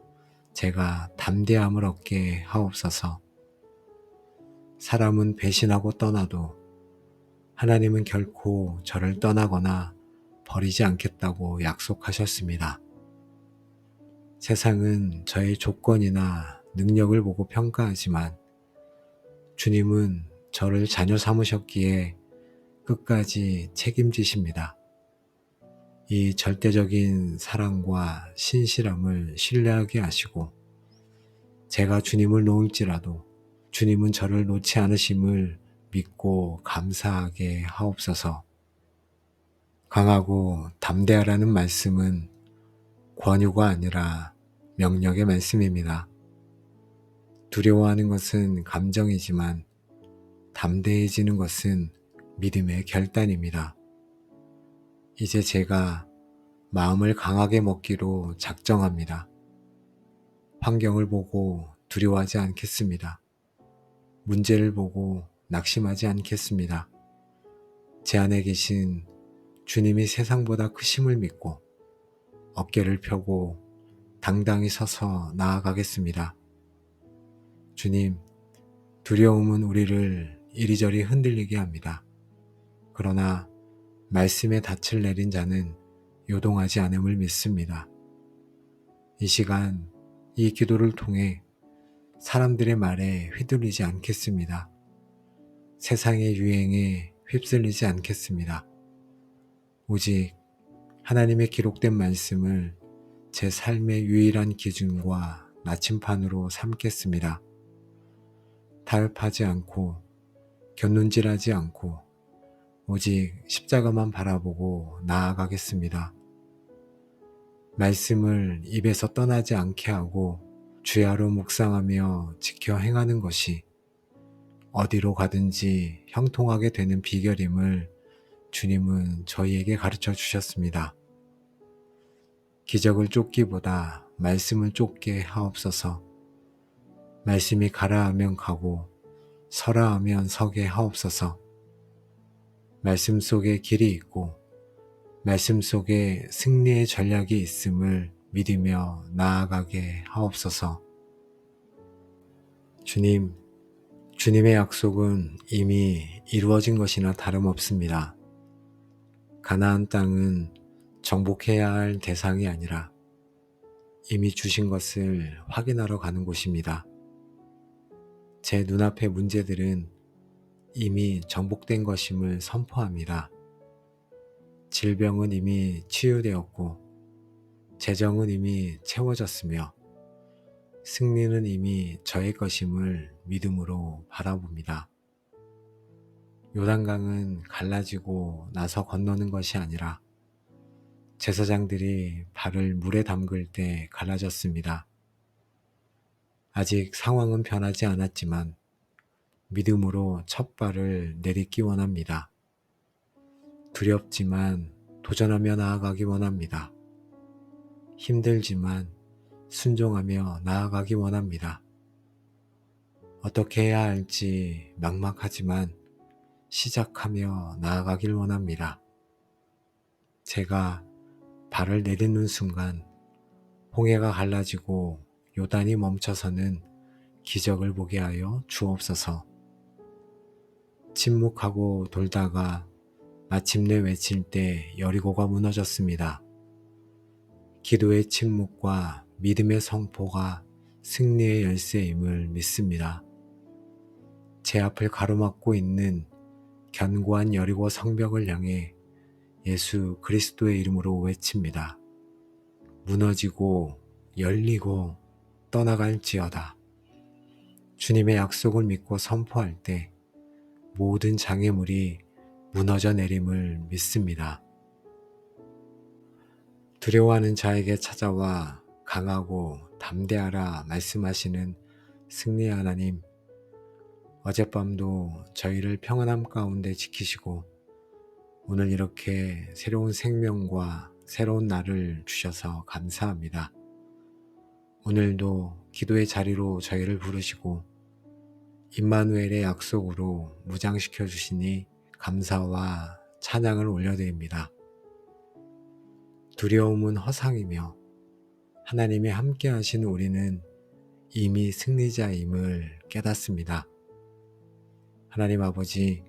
제가 담대함을 얻게 하옵소서. 사람은 배신하고 떠나도 하나님은 결코 저를 떠나거나 버리지 않겠다고 약속하셨습니다. 세상은 저의 조건이나 능력을 보고 평가하지만 주님은 저를 자녀 삼으셨기에 끝까지 책임지십니다. 이 절대적인 사랑과 신실함을 신뢰하게 하시고 제가 주님을 놓을지라도 주님은 저를 놓지 않으심을 믿고 감사하게 하옵소서. 강하고 담대하라는 말씀은 권유가 아니라 명령의 말씀입니다. 두려워하는 것은 감정이지만 담대해지는 것은 믿음의 결단입니다. 이제 제가 마음을 강하게 먹기로 작정합니다. 환경을 보고 두려워하지 않겠습니다. 문제를 보고 낙심하지 않겠습니다. 제 안에 계신 주님이 세상보다 크심을 믿고 어깨를 펴고 당당히 서서 나아가겠습니다. 주님, 두려움은 우리를 이리저리 흔들리게 합니다. 그러나 말씀에 닻을 내린 자는 요동하지 않음을 믿습니다. 이 시간 이 기도를 통해 사람들의 말에 휘둘리지 않겠습니다. 세상의 유행에 휩쓸리지 않겠습니다. 오직 하나님의 기록된 말씀을 제 삶의 유일한 기준과 나침판으로 삼겠습니다. 타협하지 않고 곁눈질하지 않고 오직 십자가만 바라보고 나아가겠습니다. 말씀을 입에서 떠나지 않게 하고 주야로 묵상하며 지켜 행하는 것이 어디로 가든지 형통하게 되는 비결임을 주님은 저희에게 가르쳐 주셨습니다. 기적을 쫓기보다 말씀을 쫓게 하옵소서. 말씀이 가라 하면 가고 서라 하면 서게 하옵소서. 말씀 속에 길이 있고 말씀 속에 승리의 전략이 있음을 믿으며 나아가게 하옵소서. 주님, 주님의 약속은 이미 이루어진 것이나 다름없습니다. 가나안 땅은 정복해야 할 대상이 아니라 이미 주신 것을 확인하러 가는 곳입니다. 제 눈앞의 문제들은 이미 정복된 것임을 선포합니다. 질병은 이미 치유되었고 재정은 이미 채워졌으며 승리는 이미 저의 것임을 믿음으로 바라봅니다. 요단강은 갈라지고 나서 건너는 것이 아니라 제사장들이 발을 물에 담글 때 갈라졌습니다. 아직 상황은 변하지 않았지만 믿음으로 첫 발을 내딛기 원합니다. 두렵지만 도전하며 나아가기 원합니다. 힘들지만 순종하며 나아가기 원합니다. 어떻게 해야 할지 막막하지만 시작하며 나아가길 원합니다. 제가 발을 내딛는 순간 홍해가 갈라지고 요단이 멈춰서는 기적을 보게 하여 주옵소서. 침묵하고 돌다가 마침내 외칠 때 여리고가 무너졌습니다. 기도의 침묵과 믿음의 선포가 승리의 열쇠임을 믿습니다. 제 앞을 가로막고 있는 견고한 여리고 성벽을 향해 예수 그리스도의 이름으로 외칩니다. 무너지고 열리고 떠나갈지어다. 주님의 약속을 믿고 선포할 때 모든 장애물이 무너져 내림을 믿습니다. 두려워하는 자에게 찾아와 강하고 담대하라 말씀하시는 승리의 하나님, 어젯밤도 저희를 평안함 가운데 지키시고 오늘 이렇게 새로운 생명과 새로운 날을 주셔서 감사합니다. 오늘도 기도의 자리로 저희를 부르시고 임마누엘의 약속으로 무장시켜 주시니 감사와 찬양을 올려드립니다. 두려움은 허상이며 하나님이 함께 하신 우리는 이미 승리자임을 깨닫습니다. 하나님 아버지,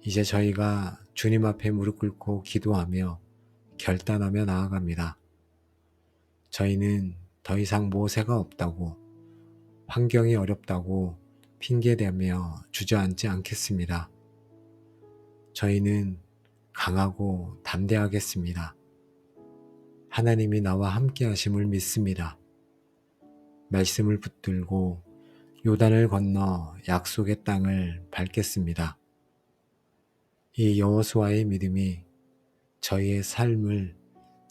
이제 저희가 주님 앞에 무릎 꿇고 기도하며 결단하며 나아갑니다. 저희는 더 이상 모세가 없다고, 환경이 어렵다고 핑계대며 주저앉지 않겠습니다. 저희는 강하고 담대하겠습니다. 하나님이 나와 함께 하심을 믿습니다. 말씀을 붙들고 요단을 건너 약속의 땅을 밟겠습니다. 이 여호수아의 믿음이 저희의 삶을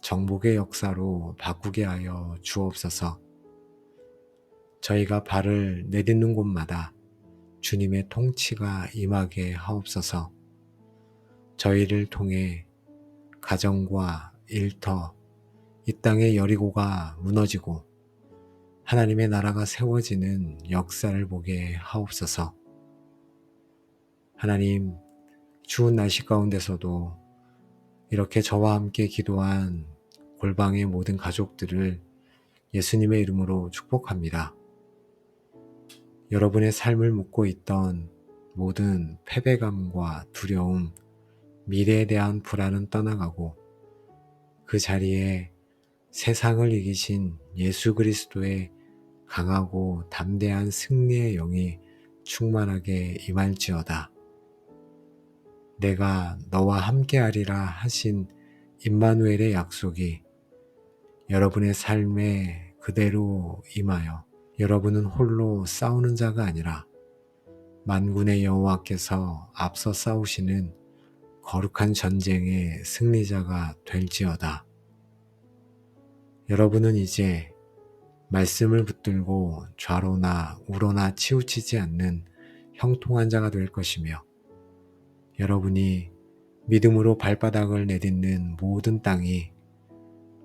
정복의 역사로 바꾸게 하여 주옵소서. 저희가 발을 내딛는 곳마다 주님의 통치가 임하게 하옵소서. 저희를 통해 가정과 일터, 이 땅의 여리고가 무너지고 하나님의 나라가 세워지는 역사를 보게 하옵소서. 하나님, 추운 날씨 가운데서도 이렇게 저와 함께 기도한 골방의 모든 가족들을 예수님의 이름으로 축복합니다. 여러분의 삶을 묻고 있던 모든 패배감과 두려움, 미래에 대한 불안은 떠나가고 그 자리에 세상을 이기신 예수 그리스도의 강하고 담대한 승리의 영이 충만하게 임할지어다. 내가 너와 함께하리라 하신 임마누엘의 약속이 여러분의 삶에 그대로 임하여 여러분은 홀로 싸우는 자가 아니라 만군의 여호와께서 앞서 싸우시는 거룩한 전쟁의 승리자가 될지어다. 여러분은 이제 말씀을 붙들고 좌로나 우로나 치우치지 않는 형통한 자가 될 것이며 여러분이 믿음으로 발바닥을 내딛는 모든 땅이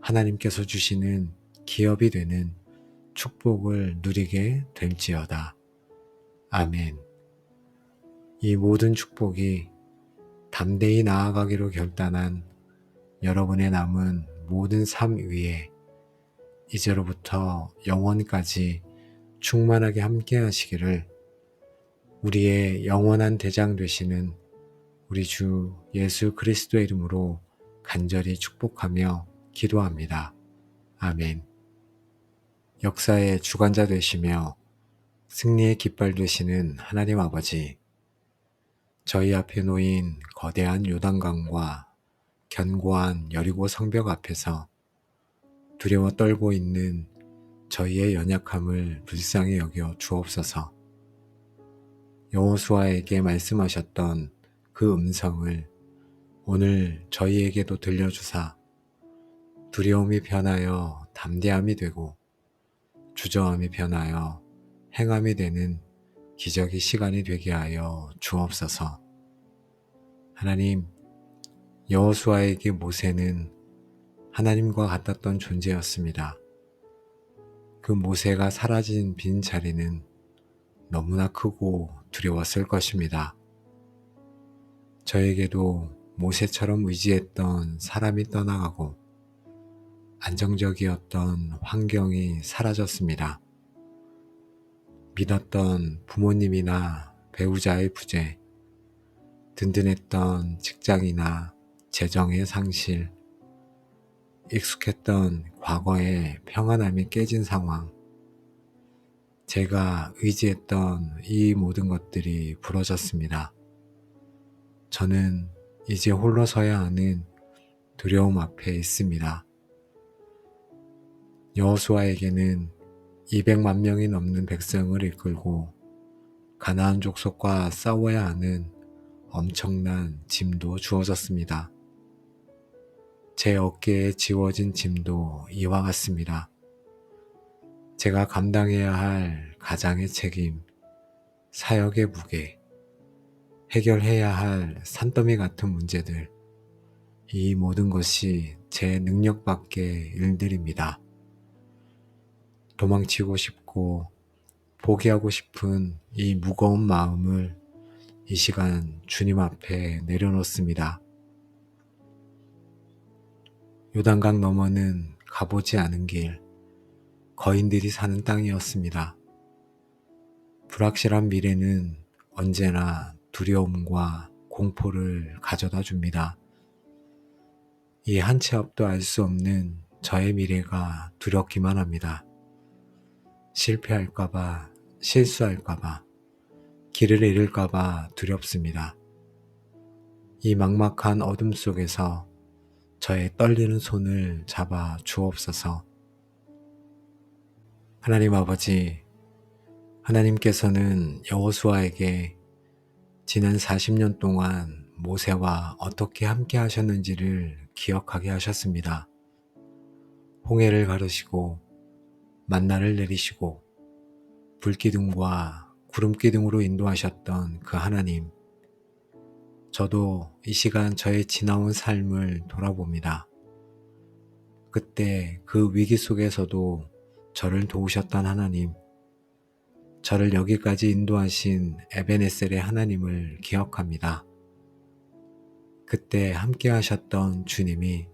하나님께서 주시는 기업이 되는 축복을 누리게 될지어다. 아멘. 이 모든 축복이 담대히 나아가기로 결단한 여러분의 남은 모든 삶 위에 이제로부터 영원까지 충만하게 함께 하시기를 우리의 영원한 대장 되시는 우리 주 예수 그리스도의 이름으로 간절히 축복하며 기도합니다. 아멘. 역사의 주관자 되시며 승리의 깃발 되시는 하나님 아버지, 저희 앞에 놓인 거대한 요단강과 견고한 여리고 성벽 앞에서 두려워 떨고 있는 저희의 연약함을 불쌍히 여겨 주옵소서. 여호수아에게 말씀하셨던 그 음성을 오늘 저희에게도 들려주사 두려움이 변하여 담대함이 되고 주저함이 변하여 행함이 되는 기적의 시간이 되게 하여 주옵소서. 하나님, 여호수아에게 모세는 하나님과 같았던 존재였습니다. 그 모세가 사라진 빈 자리는 너무나 크고 두려웠을 것입니다. 저에게도 모세처럼 의지했던 사람이 떠나가고 안정적이었던 환경이 사라졌습니다. 믿었던 부모님이나 배우자의 부재, 든든했던 직장이나 재정의 상실, 익숙했던 과거의 평안함이 깨진 상황, 제가 의지했던 이 모든 것들이 부러졌습니다. 저는 이제 홀로 서야 하는 두려움 앞에 있습니다. 여호수아에게는 200만 명이 넘는 백성을 이끌고 가나안 족속과 싸워야 하는 엄청난 짐도 주어졌습니다. 제 어깨에 지워진 짐도 이와 같습니다. 제가 감당해야 할 가장의 책임, 사역의 무게, 해결해야 할 산더미 같은 문제들, 이 모든 것이 제 능력 밖의 일들입니다. 도망치고 싶고 포기하고 싶은 이 무거운 마음을 이 시간 주님 앞에 내려놓습니다. 요단강 너머는 가보지 않은 길, 거인들이 사는 땅이었습니다. 불확실한 미래는 언제나 두려움과 공포를 가져다 줍니다. 이 한 치 앞도 알 수 없는 저의 미래가 두렵기만 합니다. 실패할까봐, 실수할까봐, 길을 잃을까봐 두렵습니다. 이 막막한 어둠 속에서 저의 떨리는 손을 잡아 주옵소서. 하나님 아버지, 하나님께서는 여호수아에게 지난 40년 동안 모세와 어떻게 함께 하셨는지를 기억하게 하셨습니다. 홍해를 가르시고 만나를 내리시고 불기둥과 구름기둥으로 인도하셨던 그 하나님, 저도 이 시간 저의 지나온 삶을 돌아봅니다. 그때 그 위기 속에서도 저를 도우셨던 하나님, 저를 여기까지 인도하신 에베네셀의 하나님을 기억합니다. 그때 함께 하셨던 주님이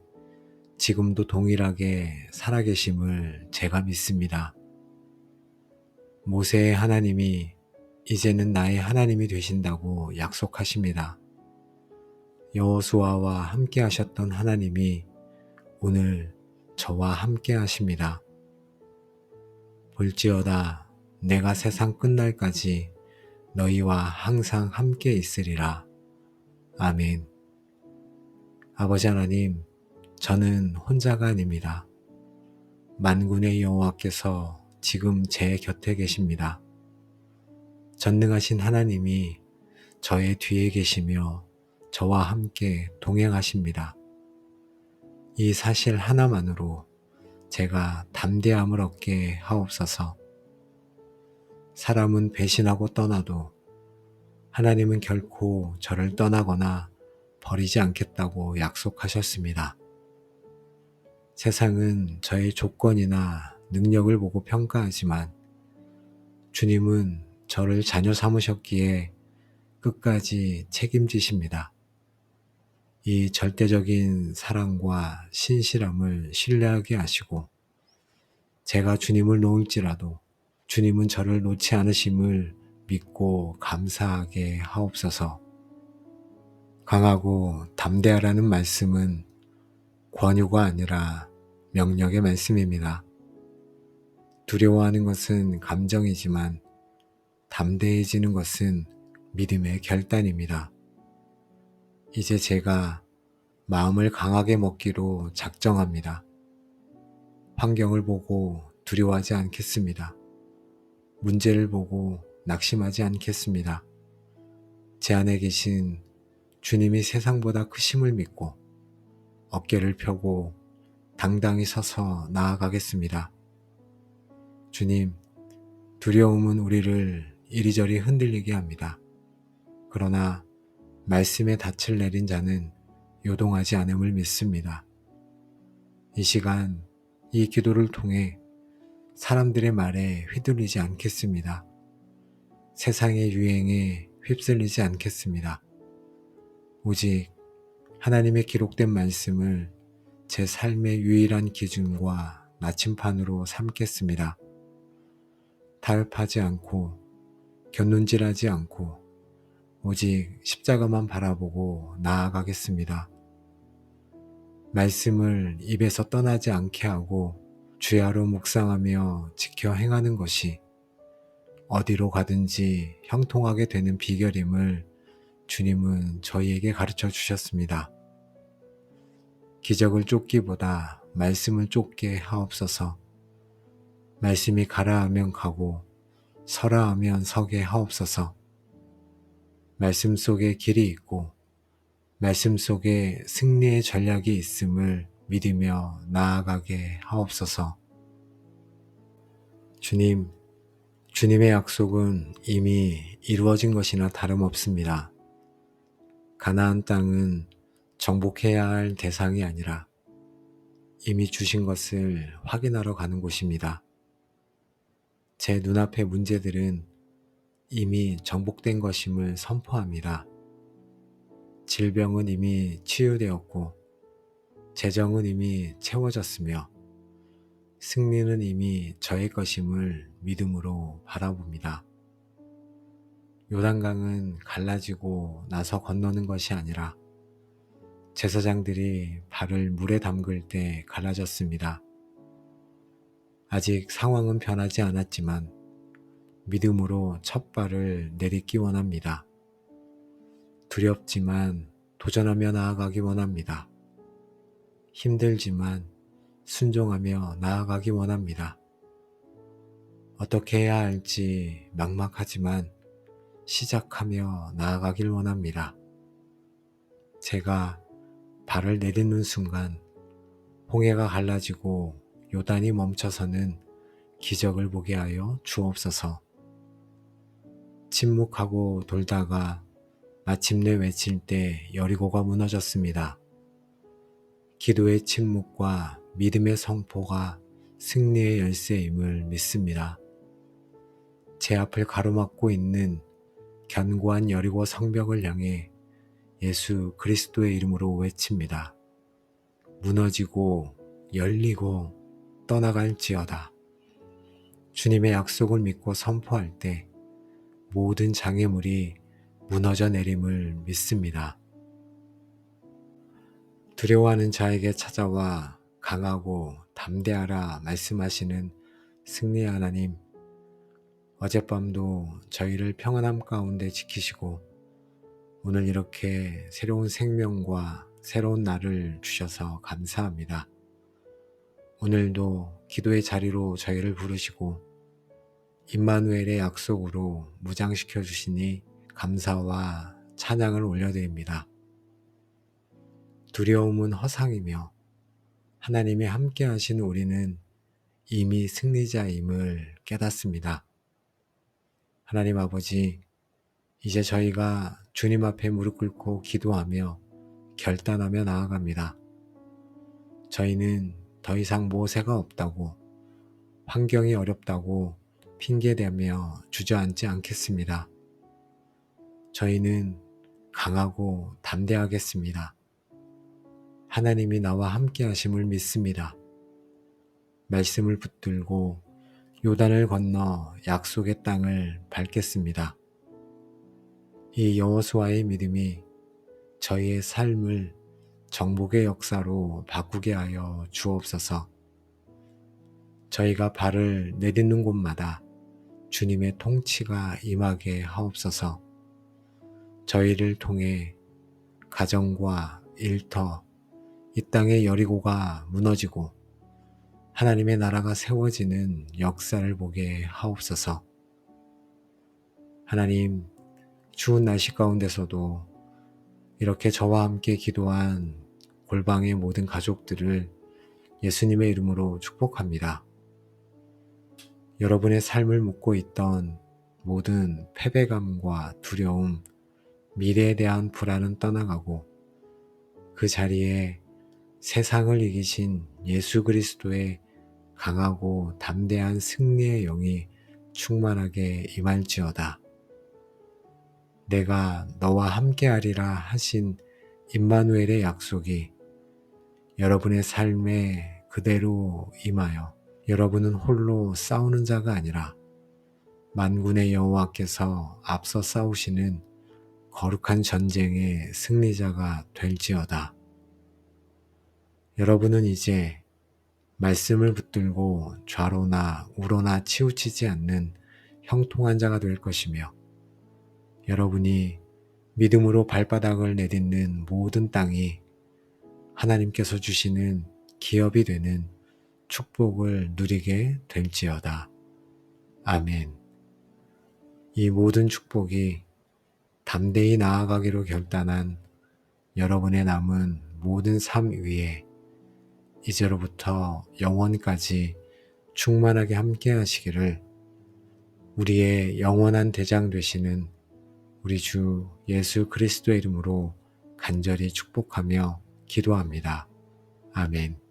지금도 동일하게 살아계심을 제가 믿습니다. 모세의 하나님이 이제는 나의 하나님이 되신다고 약속하십니다. 여호수아와 함께 하셨던 하나님이 오늘 저와 함께 하십니다. 볼지어다 내가 세상 끝날까지 너희와 항상 함께 있으리라. 아멘. 아버지 하나님, 저는 혼자가 아닙니다. 만군의 여호와께서 지금 제 곁에 계십니다. 전능하신 하나님이 저의 뒤에 계시며 저와 함께 동행하십니다. 이 사실 하나만으로 제가 담대함을 얻게 하옵소서. 사람은 배신하고 떠나도 하나님은 결코 저를 떠나거나 버리지 않겠다고 약속하셨습니다. 세상은 저의 조건이나 능력을 보고 평가하지만 주님은 저를 자녀 삼으셨기에 끝까지 책임지십니다. 이 절대적인 사랑과 신실함을 신뢰하게 하시고 제가 주님을 놓을지라도 주님은 저를 놓지 않으심을 믿고 감사하게 하옵소서. 강하고 담대하라는 말씀은 권유가 아니라 명령의 말씀입니다. 두려워하는 것은 감정이지만 담대해지는 것은 믿음의 결단입니다. 이제 제가 마음을 강하게 먹기로 작정합니다. 환경을 보고 두려워하지 않겠습니다. 문제를 보고 낙심하지 않겠습니다. 제 안에 계신 주님이 세상보다 크심을 믿고 어깨를 펴고 당당히 서서 나아가겠습니다. 주님, 두려움은 우리를 이리저리 흔들리게 합니다. 그러나 말씀에 닻을 내린 자는 요동하지 않음을 믿습니다. 이 시간 이 기도를 통해 사람들의 말에 휘둘리지 않겠습니다. 세상의 유행에 휩쓸리지 않겠습니다. 오직 하나님의 기록된 말씀을 제 삶의 유일한 기준과 나침판으로 삼겠습니다. 타협하지 않고 곁눈질하지 않고 오직 십자가만 바라보고 나아가겠습니다. 말씀을 입에서 떠나지 않게 하고 주야로 묵상하며 지켜 행하는 것이 어디로 가든지 형통하게 되는 비결임을 주님은 저희에게 가르쳐 주셨습니다. 기적을 쫓기보다 말씀을 쫓게 하옵소서. 말씀이 가라 하면 가고 서라 하면 서게 하옵소서. 말씀 속에 길이 있고 말씀 속에 승리의 전략이 있음을 믿으며 나아가게 하옵소서. 주님, 주님의 약속은 이미 이루어진 것이나 다름없습니다. 가나안 땅은 정복해야 할 대상이 아니라 이미 주신 것을 확인하러 가는 곳입니다. 제 눈앞의 문제들은 이미 정복된 것임을 선포합니다. 질병은 이미 치유되었고 재정은 이미 채워졌으며 승리는 이미 저의 것임을 믿음으로 바라봅니다. 요단강은 갈라지고 나서 건너는 것이 아니라 제사장들이 발을 물에 담글 때 갈라졌습니다. 아직 상황은 변하지 않았지만 믿음으로 첫 발을 내딛기 원합니다. 두렵지만 도전하며 나아가기 원합니다. 힘들지만 순종하며 나아가기 원합니다. 어떻게 해야 할지 막막하지만 시작하며 나아가길 원합니다. 제가 발을 내딛는 순간 홍해가 갈라지고 요단이 멈춰서는 기적을 보게 하여 주옵소서. 침묵하고 돌다가 마침내 외칠 때 여리고가 무너졌습니다. 기도의 침묵과 믿음의 선포가 승리의 열쇠임을 믿습니다. 제 앞을 가로막고 있는 견고한 여리고 성벽을 향해 예수 그리스도의 이름으로 외칩니다. 무너지고 열리고 떠나갈지어다. 주님의 약속을 믿고 선포할 때 모든 장애물이 무너져 내림을 믿습니다. 두려워하는 자에게 찾아와 강하고 담대하라 말씀하시는 승리의 하나님, 어젯밤도 저희를 평안함 가운데 지키시고 오늘 이렇게 새로운 생명과 새로운 날을 주셔서 감사합니다. 오늘도 기도의 자리로 저희를 부르시고 임마누엘의 약속으로 무장시켜 주시니 감사와 찬양을 올려드립니다. 두려움은 허상이며 하나님이 함께 하신 우리는 이미 승리자임을 깨닫습니다. 하나님 아버지, 이제 저희가 주님 앞에 무릎 꿇고 기도하며 결단하며 나아갑니다. 저희는 더 이상 모세가 없다고, 환경이 어렵다고 핑계대며 주저앉지 않겠습니다. 저희는 강하고 담대하겠습니다. 하나님이 나와 함께 하심을 믿습니다. 말씀을 붙들고 요단을 건너 약속의 땅을 밟겠습니다. 이 여호수아의 믿음이 저희의 삶을 정복의 역사로 바꾸게 하여 주옵소서. 저희가 발을 내딛는 곳마다 주님의 통치가 임하게 하옵소서. 저희를 통해 가정과 일터, 이 땅의 여리고가 무너지고 하나님의 나라가 세워지는 역사를 보게 하옵소서. 하나님, 추운 날씨 가운데서도 이렇게 저와 함께 기도한 골방의 모든 가족들을 예수님의 이름으로 축복합니다. 여러분의 삶을 묻고 있던 모든 패배감과 두려움, 미래에 대한 불안은 떠나가고 그 자리에 세상을 이기신 예수 그리스도의 강하고 담대한 승리의 영이 충만하게 임할지어다. 내가 너와 함께하리라 하신 임마누엘의 약속이 여러분의 삶에 그대로 임하여 여러분은 홀로 싸우는 자가 아니라 만군의 여호와께서 앞서 싸우시는 거룩한 전쟁의 승리자가 될지어다. 여러분은 이제 말씀을 붙들고 좌로나 우로나 치우치지 않는 형통한 자가 될 것이며 여러분이 믿음으로 발바닥을 내딛는 모든 땅이 하나님께서 주시는 기업이 되는 축복을 누리게 될지어다. 아멘. 이 모든 축복이 담대히 나아가기로 결단한 여러분의 남은 모든 삶 위에 이제로부터 영원까지 충만하게 함께 하시기를 우리의 영원한 대장 되시는 우리 주 예수 그리스도의 이름으로 간절히 축복하며 기도합니다. 아멘.